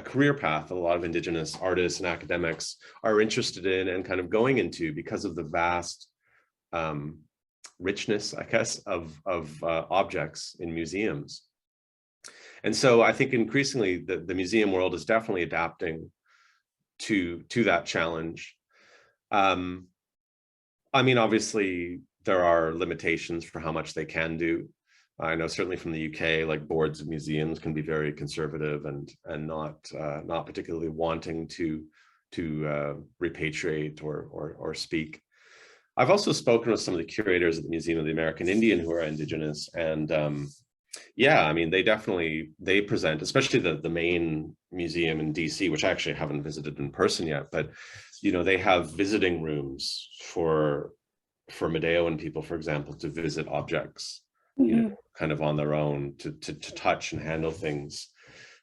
Speaker 6: career path that a lot of Indigenous artists and academics are interested in and kind of going into, because of the vast richness, I guess, of objects in museums. And so I think increasingly the museum world is definitely adapting to that challenge. I mean, obviously there are limitations for how much they can do. I know certainly from the UK, like boards of museums can be very conservative and not particularly wanting to repatriate or speak. I've also spoken with some of the curators at the Museum of the American Indian who are Indigenous, and yeah, I mean, they present, especially the main museum in DC, which I actually haven't visited in person yet, but you know, they have visiting rooms for Medeoan people, for example, to visit objects, you know, kind of on their own, to touch and handle things.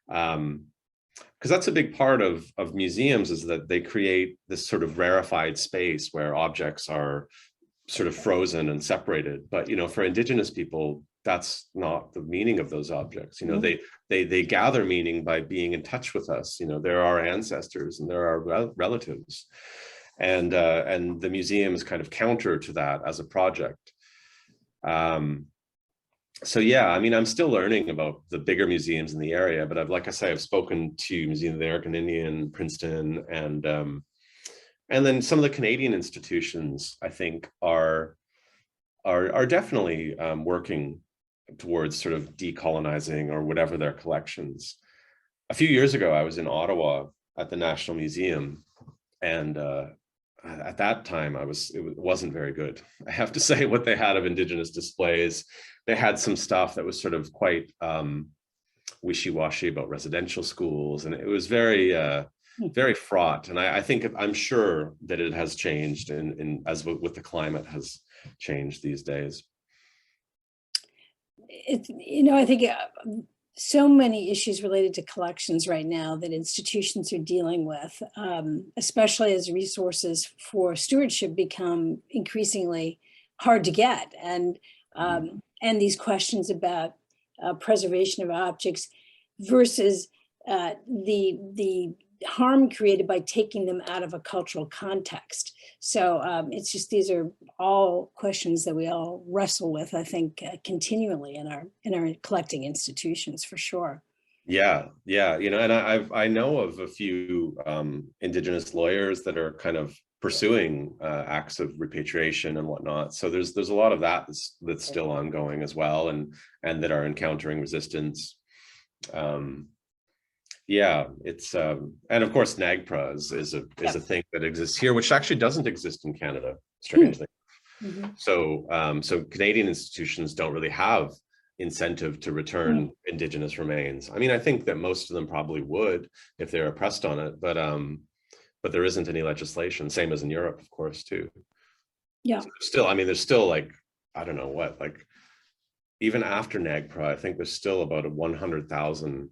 Speaker 6: Because that's a big part of museums, is that they create this sort of rarefied space where objects are sort of frozen and separated. But, you know, for Indigenous people, that's not the meaning of those objects. You know, they gather meaning by being in touch with us. You know, they're our ancestors and they're our relatives. And the museum is kind of counter to that as a project. So yeah, I mean, I'm still learning about the bigger museums in the area, but like I say, I've spoken to Museum of the American Indian, Princeton, and then some of the Canadian institutions, I think, are definitely working towards sort of decolonizing or whatever their collections. A few years ago, I was in Ottawa at the National Museum, and at that time, it wasn't very good. I have to say, what they had of Indigenous displays. They had some stuff that was sort of quite wishy-washy about residential schools, and it was very, very fraught. And I'm sure that it has changed, as with the climate has changed these days.
Speaker 1: You know, I think so many issues related to collections right now that institutions are dealing with, especially as resources for stewardship become increasingly hard to get. And these questions about preservation of objects versus the harm created by taking them out of a cultural context. So it's just, these are all questions that we all wrestle with, I think, continually in our collecting institutions, for sure.
Speaker 6: Yeah, you know, and I know of a few Indigenous lawyers that are kind of pursuing acts of repatriation and whatnot. So there's a lot of that's still ongoing as well, and that are encountering resistance. Yeah, it's and of course NAGPRA is a thing that exists here, which actually doesn't exist in Canada, strangely. So Canadian institutions don't really have incentive to return Indigenous remains. I mean, I think that most of them probably would if they're pressed on it, but there isn't any legislation, same as in Europe, of course, too. Yeah. So still, I mean, there's still, like, I don't know what, like, even after NAGPRA, I think there's still about 100,000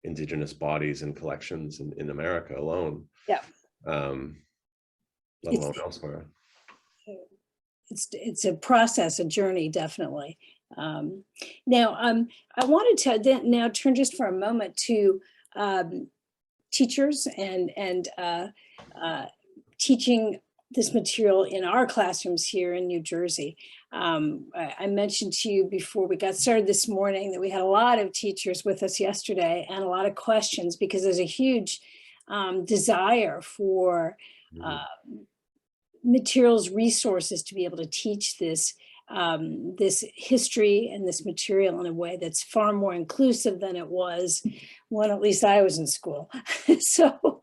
Speaker 6: Indigenous bodies and collections in America alone. Yeah. Let alone elsewhere.
Speaker 1: It's a process, a journey, definitely. Now, I wanted to now turn just for a moment to teachers and teaching this material in our classrooms here in New Jersey. I mentioned to you before we got started this morning that we had a lot of teachers with us yesterday and a lot of questions, because there's a huge desire for materials, resources to be able to teach this history and this material in a way that's far more inclusive than it was when at least I was in school. So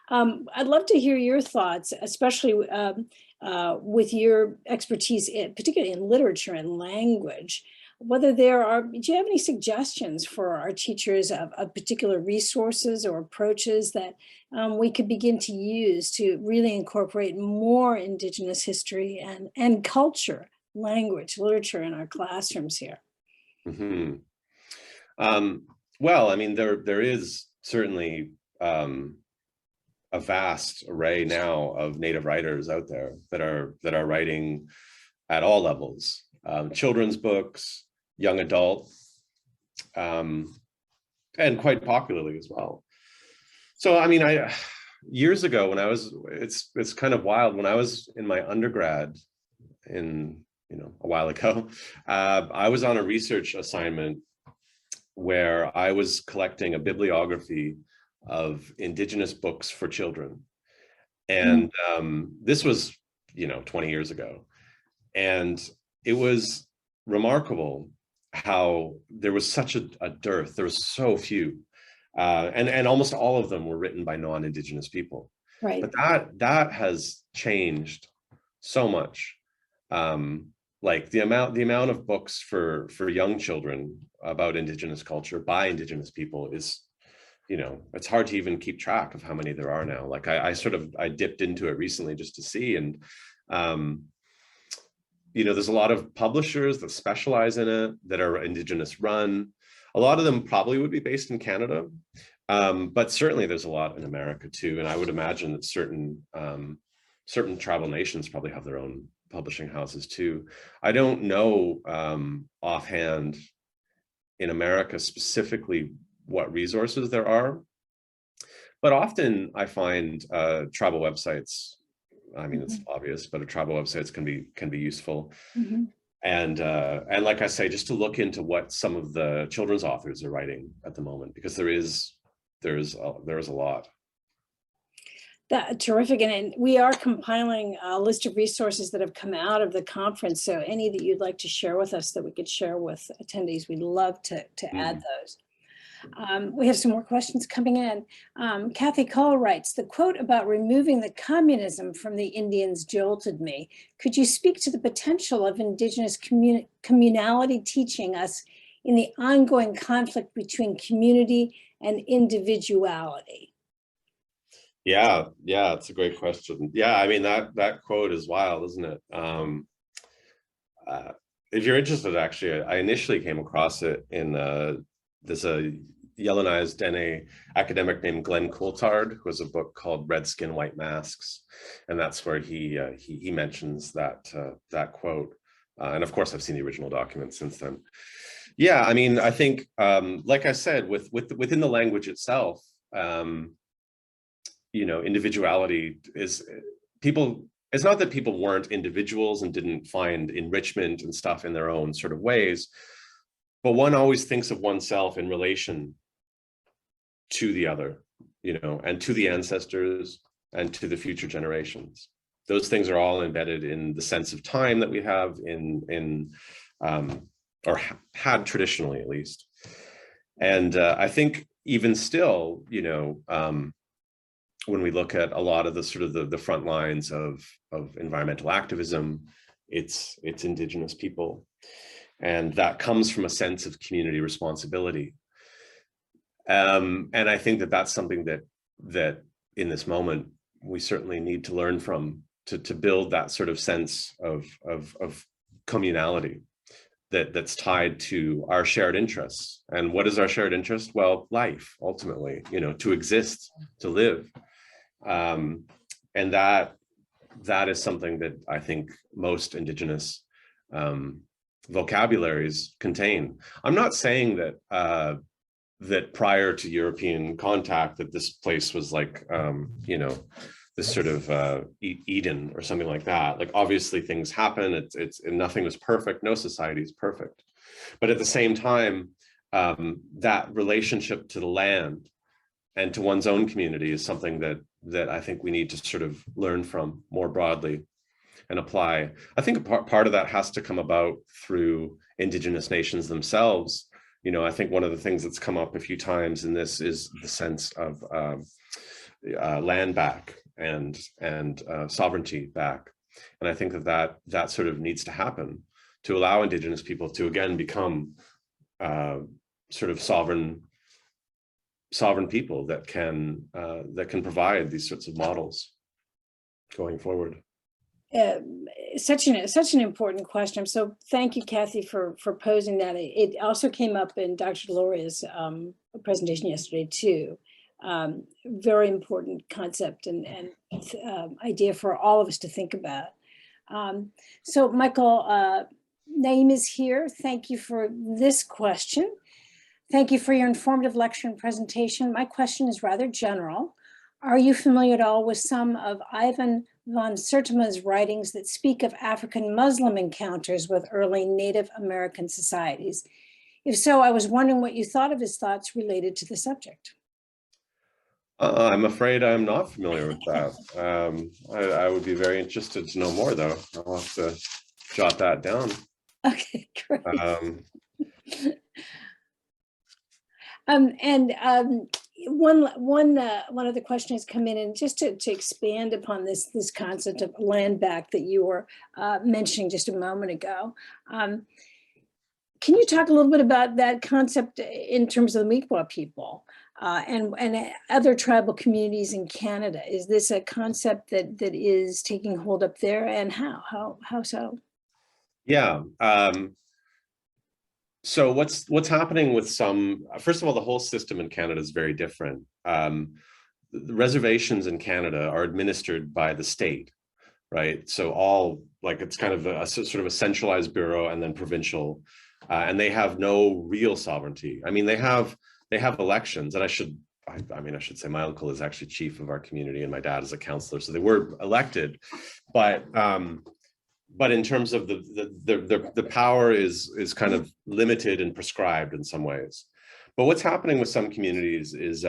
Speaker 1: I'd love to hear your thoughts, especially with your expertise, particularly in literature and language, whether do you have any suggestions for our teachers of particular resources or approaches that we could begin to use to really incorporate more Indigenous history and culture, language, literature in our classrooms here?
Speaker 6: Well, I mean, there is certainly a vast array now of Native writers out there that are writing at all levels, children's books, young adult, and quite popularly as well. So, I mean, years ago when it's kind of wild, when I was in my undergrad a while ago, I was on a research assignment where I was collecting a bibliography of Indigenous books for children. And this was, 20 years ago. And it was remarkable how there was such a dearth. There was so few. And almost all of them were written by non-Indigenous people.
Speaker 1: Right.
Speaker 6: But that has changed so much. Like the amount of books for young children about Indigenous culture by Indigenous people is, it's hard to even keep track of how many there are now. Like I dipped into it recently just to see, and there's a lot of publishers that specialize in it that are Indigenous run. A lot of them probably would be based in Canada, but certainly there's a lot in America too. And I would imagine that certain tribal nations probably have their own publishing houses too. I don't know offhand in America specifically what resources there are, but often I find tribal websites. I mean, it's obvious, but tribal websites can be useful.
Speaker 1: Mm-hmm.
Speaker 6: And like I say, just to look into what some of the children's authors are writing at the moment, because there is a lot.
Speaker 1: That's terrific. And we are compiling a list of resources that have come out of the conference. So any that you'd like to share with us that we could share with attendees, we'd love to add those. We have some more questions coming in. Kathy Cole writes, the quote about removing the communism from the Indians jolted me. Could you speak to the potential of Indigenous communality teaching us in the ongoing conflict between community and individuality?
Speaker 6: Yeah, it's a great question. Yeah, I mean, that quote is wild, isn't it? If you're interested, actually, I initially came across it in there's a Yellowknives Dene academic named Glenn Coulthard, who has a book called Red Skin, White Masks, and that's where he mentions that quote. And of course, I've seen the original document since then. Yeah, I mean, I think, like I said, within the language itself, individuality is people. It's not that people weren't individuals and didn't find enrichment and stuff in their own sort of ways, but one always thinks of oneself in relation to the other, and to the ancestors and to the future generations. Those things are all embedded in the sense of time that we have or had traditionally, at least. And I think even still, when we look at a lot of the sort of the front lines of environmental activism, it's Indigenous people. And that comes from a sense of community responsibility. And I think that's something that in this moment, we certainly need to learn from to build that sort of sense of communality that's tied to our shared interests. And what is our shared interest? Well, life, ultimately, to exist, to live. And that is something that I think most Indigenous vocabularies contain. I'm not saying that that prior to European contact that this place was like this sort of Eden or something like that. Like, obviously things happen. It's nothing was perfect. No society is perfect. But at the same time, that relationship to the land and to one's own community is something that I think we need to sort of learn from more broadly and apply. I think part of that has to come about through Indigenous nations themselves. I think one of the things that's come up a few times in this is the sense of land back and sovereignty back. And I think that sort of needs to happen to allow Indigenous people to again become sort of sovereign people that can provide these sorts of models going forward.
Speaker 1: Such an important question. So thank you, Kathy, for posing that. It also came up in Dr. Deloria's presentation yesterday too. Very important concept and idea for all of us to think about. So Michael, Naeem is here. Thank you for this question. Thank you for your informative lecture and presentation. My question is rather general. Are you familiar at all with some of Ivan von Sertima's writings that speak of African Muslim encounters with early Native American societies? If so, I was wondering what you thought of his thoughts related to the subject.
Speaker 6: I'm afraid I'm not familiar with that. I would be very interested to know more, though. I'll have to jot that down.
Speaker 1: Okay, great. one other question has come in, and just to expand upon this concept of land back that you were mentioning just a moment ago. Can you talk a little bit about that concept in terms of the Mi'kmaq people and other tribal communities in Canada? Is this a concept that is taking hold up there, and how so?
Speaker 6: Yeah. So what's happening with some, first of all, the whole system in Canada is very different. The reservations in Canada are administered by the state, right? So it's kind of a sort of a centralized bureau and then provincial, and they have no real sovereignty. I mean, they have elections, and I should say my uncle is actually chief of our community and my dad is a councillor, so they were elected, but in terms of the power is kind of limited and prescribed in some ways. But what's happening with some communities is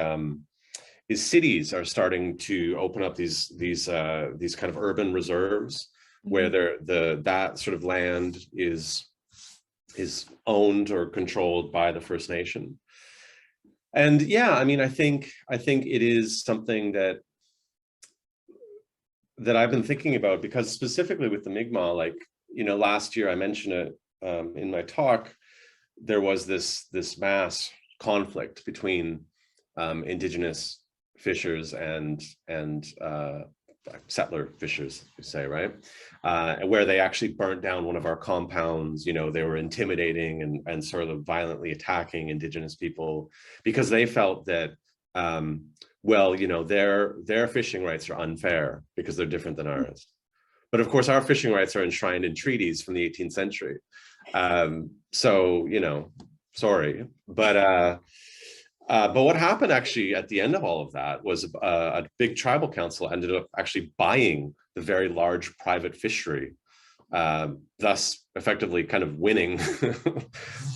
Speaker 6: cities are starting to open up these kind of urban reserves where that sort of land is owned or controlled by the First Nation. And yeah, I mean, I think it is something that I've been thinking about, because specifically with the Mi'kmaq, like, last year I mentioned it in my talk, there was this mass conflict between Indigenous fishers and settler fishers, you say, right? Where they actually burnt down one of our compounds. They were intimidating and sort of violently attacking Indigenous people because they felt that, well, their fishing rights are unfair because they're different than ours. But of course, our fishing rights are enshrined in treaties from the 18th century. So, sorry. But what happened actually at the end of all of that was a big tribal council ended up actually buying the very large private fishery, thus effectively kind of winning.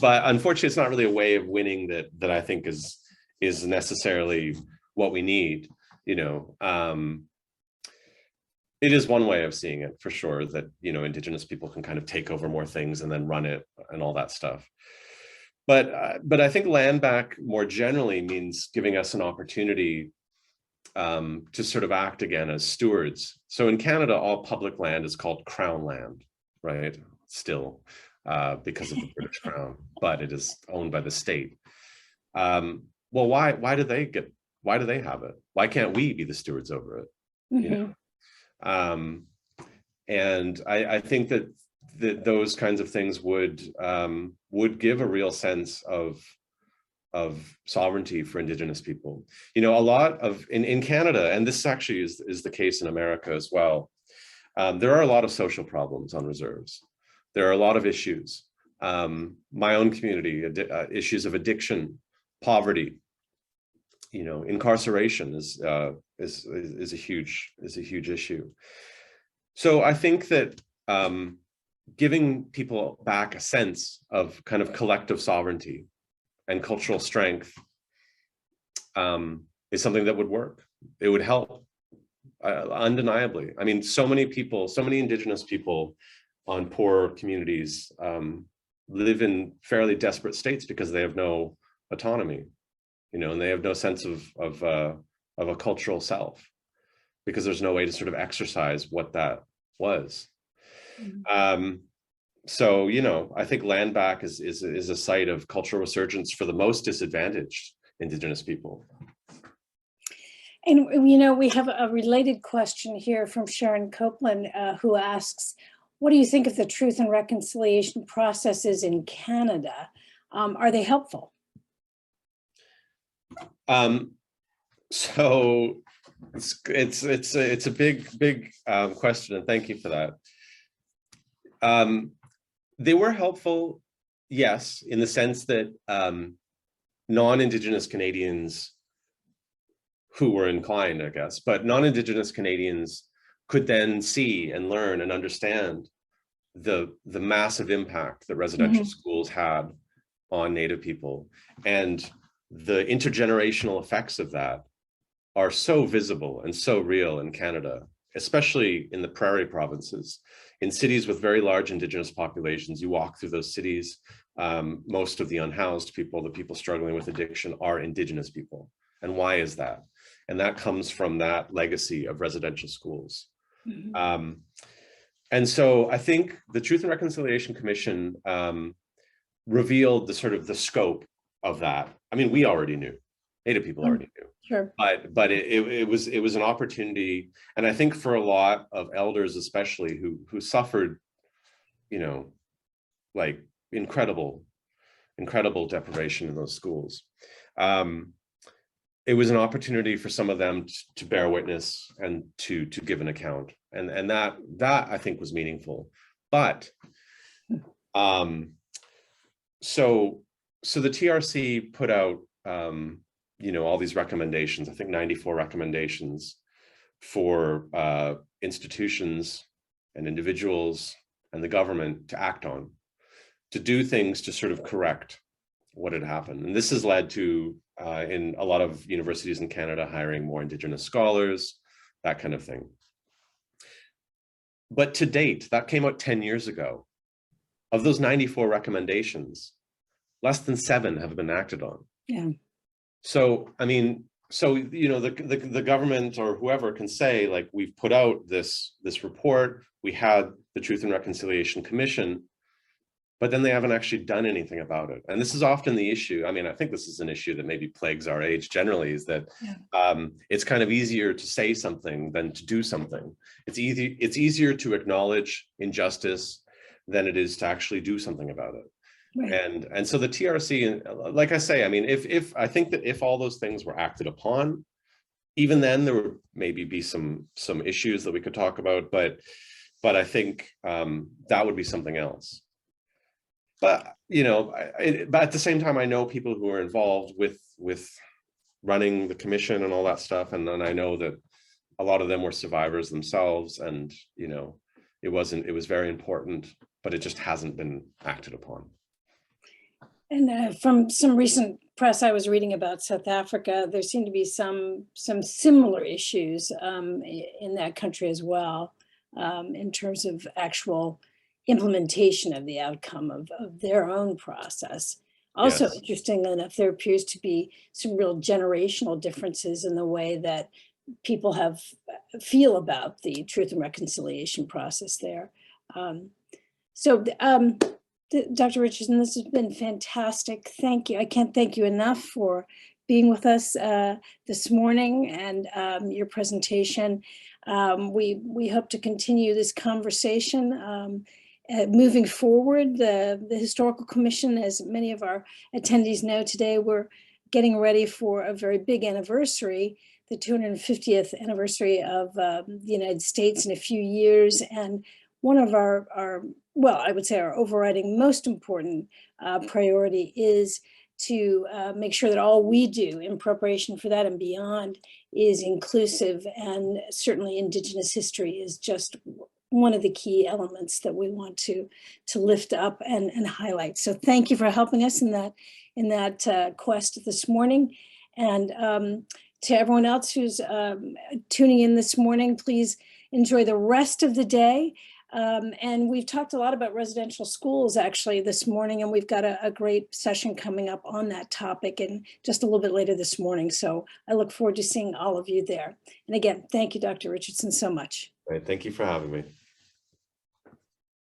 Speaker 6: But unfortunately, it's not really a way of winning that I think is necessarily what we need. It is one way of seeing it, for sure, that Indigenous people can kind of take over more things and then run it and all that stuff. But I think land back more generally means giving us an opportunity to sort of act again as stewards. So in Canada, all public land is called Crown land, right? Still, because of the British Crown, but it is owned by the state. Well, why do they have it? Why can't we be the stewards over it? And I think that those kinds of things would give a real sense of sovereignty for Indigenous people. A lot of in Canada, and this actually is the case in America as well, there are a lot of social problems on reserves. There are a lot of issues. My own community, issues of addiction, poverty, incarceration is a huge issue. So I think that giving people back a sense of kind of collective sovereignty and cultural strength is something that would work. It would help, undeniably. I mean, so many Indigenous people on poor communities live in fairly desperate states because they have no autonomy, and they have no sense of a cultural self, because there's no way to sort of exercise what that was. So, I think land back is a site of cultural resurgence for the most disadvantaged Indigenous people.
Speaker 1: And, we have a related question here from Sharon Copeland, who asks, what do you think of the truth and reconciliation processes in Canada? Are they helpful?
Speaker 6: So it's a big question, and thank you for that. They were helpful, yes, in the sense that non-Indigenous Canadians who were inclined, I guess, but non-Indigenous Canadians could then see and learn and understand the massive impact that residential schools had on Native people, and the intergenerational effects of that are so visible and so real in Canada, especially in the prairie provinces. In cities with very large Indigenous populations, you walk through those cities, most of the unhoused people, the people struggling with addiction, are Indigenous people. And why is that? And that comes from that legacy of residential schools. And so I think the Truth and Reconciliation Commission revealed the sort of the scope of that. I mean, we already knew, Native people already knew.
Speaker 1: Sure.
Speaker 6: But it was an opportunity, and I think for a lot of elders, especially who suffered, you know, like incredible deprivation in those schools. It was an opportunity for some of them to bear witness and to give an account, and that I think was meaningful. But so the TRC put out you know, all these recommendations, I think 94 recommendations for institutions and individuals and the government to act on, to do things to sort of correct what had happened. And this has led to, in a lot of universities in Canada, hiring more Indigenous scholars, that kind of thing. But to date, that came out 10 years ago. Of those 94 recommendations, less than 7 have been acted on.
Speaker 1: Yeah.
Speaker 6: So, I mean, so, you know, the government or whoever can say, like, we've put out this report, we had the Truth and Reconciliation Commission, but then they haven't actually done anything about it. And this is often the issue. I mean, I think this is an issue that maybe plagues our age generally, is that it's kind of easier to say something than to do something. It's easier to acknowledge injustice than it is to actually do something about it. Right. And so the TRC, like I say, I mean, if I think that if all those things were acted upon, even then there would maybe be some issues that we could talk about, but I think that would be something else. But, you know, but at the same time, I know people who are involved with running the commission and all that stuff, and then I know that a lot of them were survivors themselves, and, you know, it was very important, but it just hasn't been acted upon.
Speaker 1: And from some recent press I was reading about South Africa, there seem to be some similar issues in that country as well, in terms of actual implementation of the outcome of their own process. Also, yes. Interesting enough, there appears to be some real generational differences in the way that people feel about the Truth and Reconciliation process there. Dr. Richardson, this has been fantastic. Thank you. I can't thank you enough for being with us this morning and your presentation. We hope to continue this conversation moving forward. The Historical Commission, as many of our attendees know today, we're getting ready for a very big anniversary, the 250th anniversary of the United States in a few years. And one of our well, I would say our overriding most important priority is to make sure that all we do in preparation for that and beyond is inclusive, and certainly Indigenous history is just one of the key elements that we want to lift up and highlight. So thank you for helping us in that quest this morning. And to everyone else who's tuning in this morning, please enjoy the rest of the day. And we've talked a lot about residential schools actually this morning, and we've got a great session coming up on that topic and just a little bit later this morning. So I look forward to seeing all of you there. And again, thank you, Dr. Richardson, so much.
Speaker 6: Right, thank you for having me.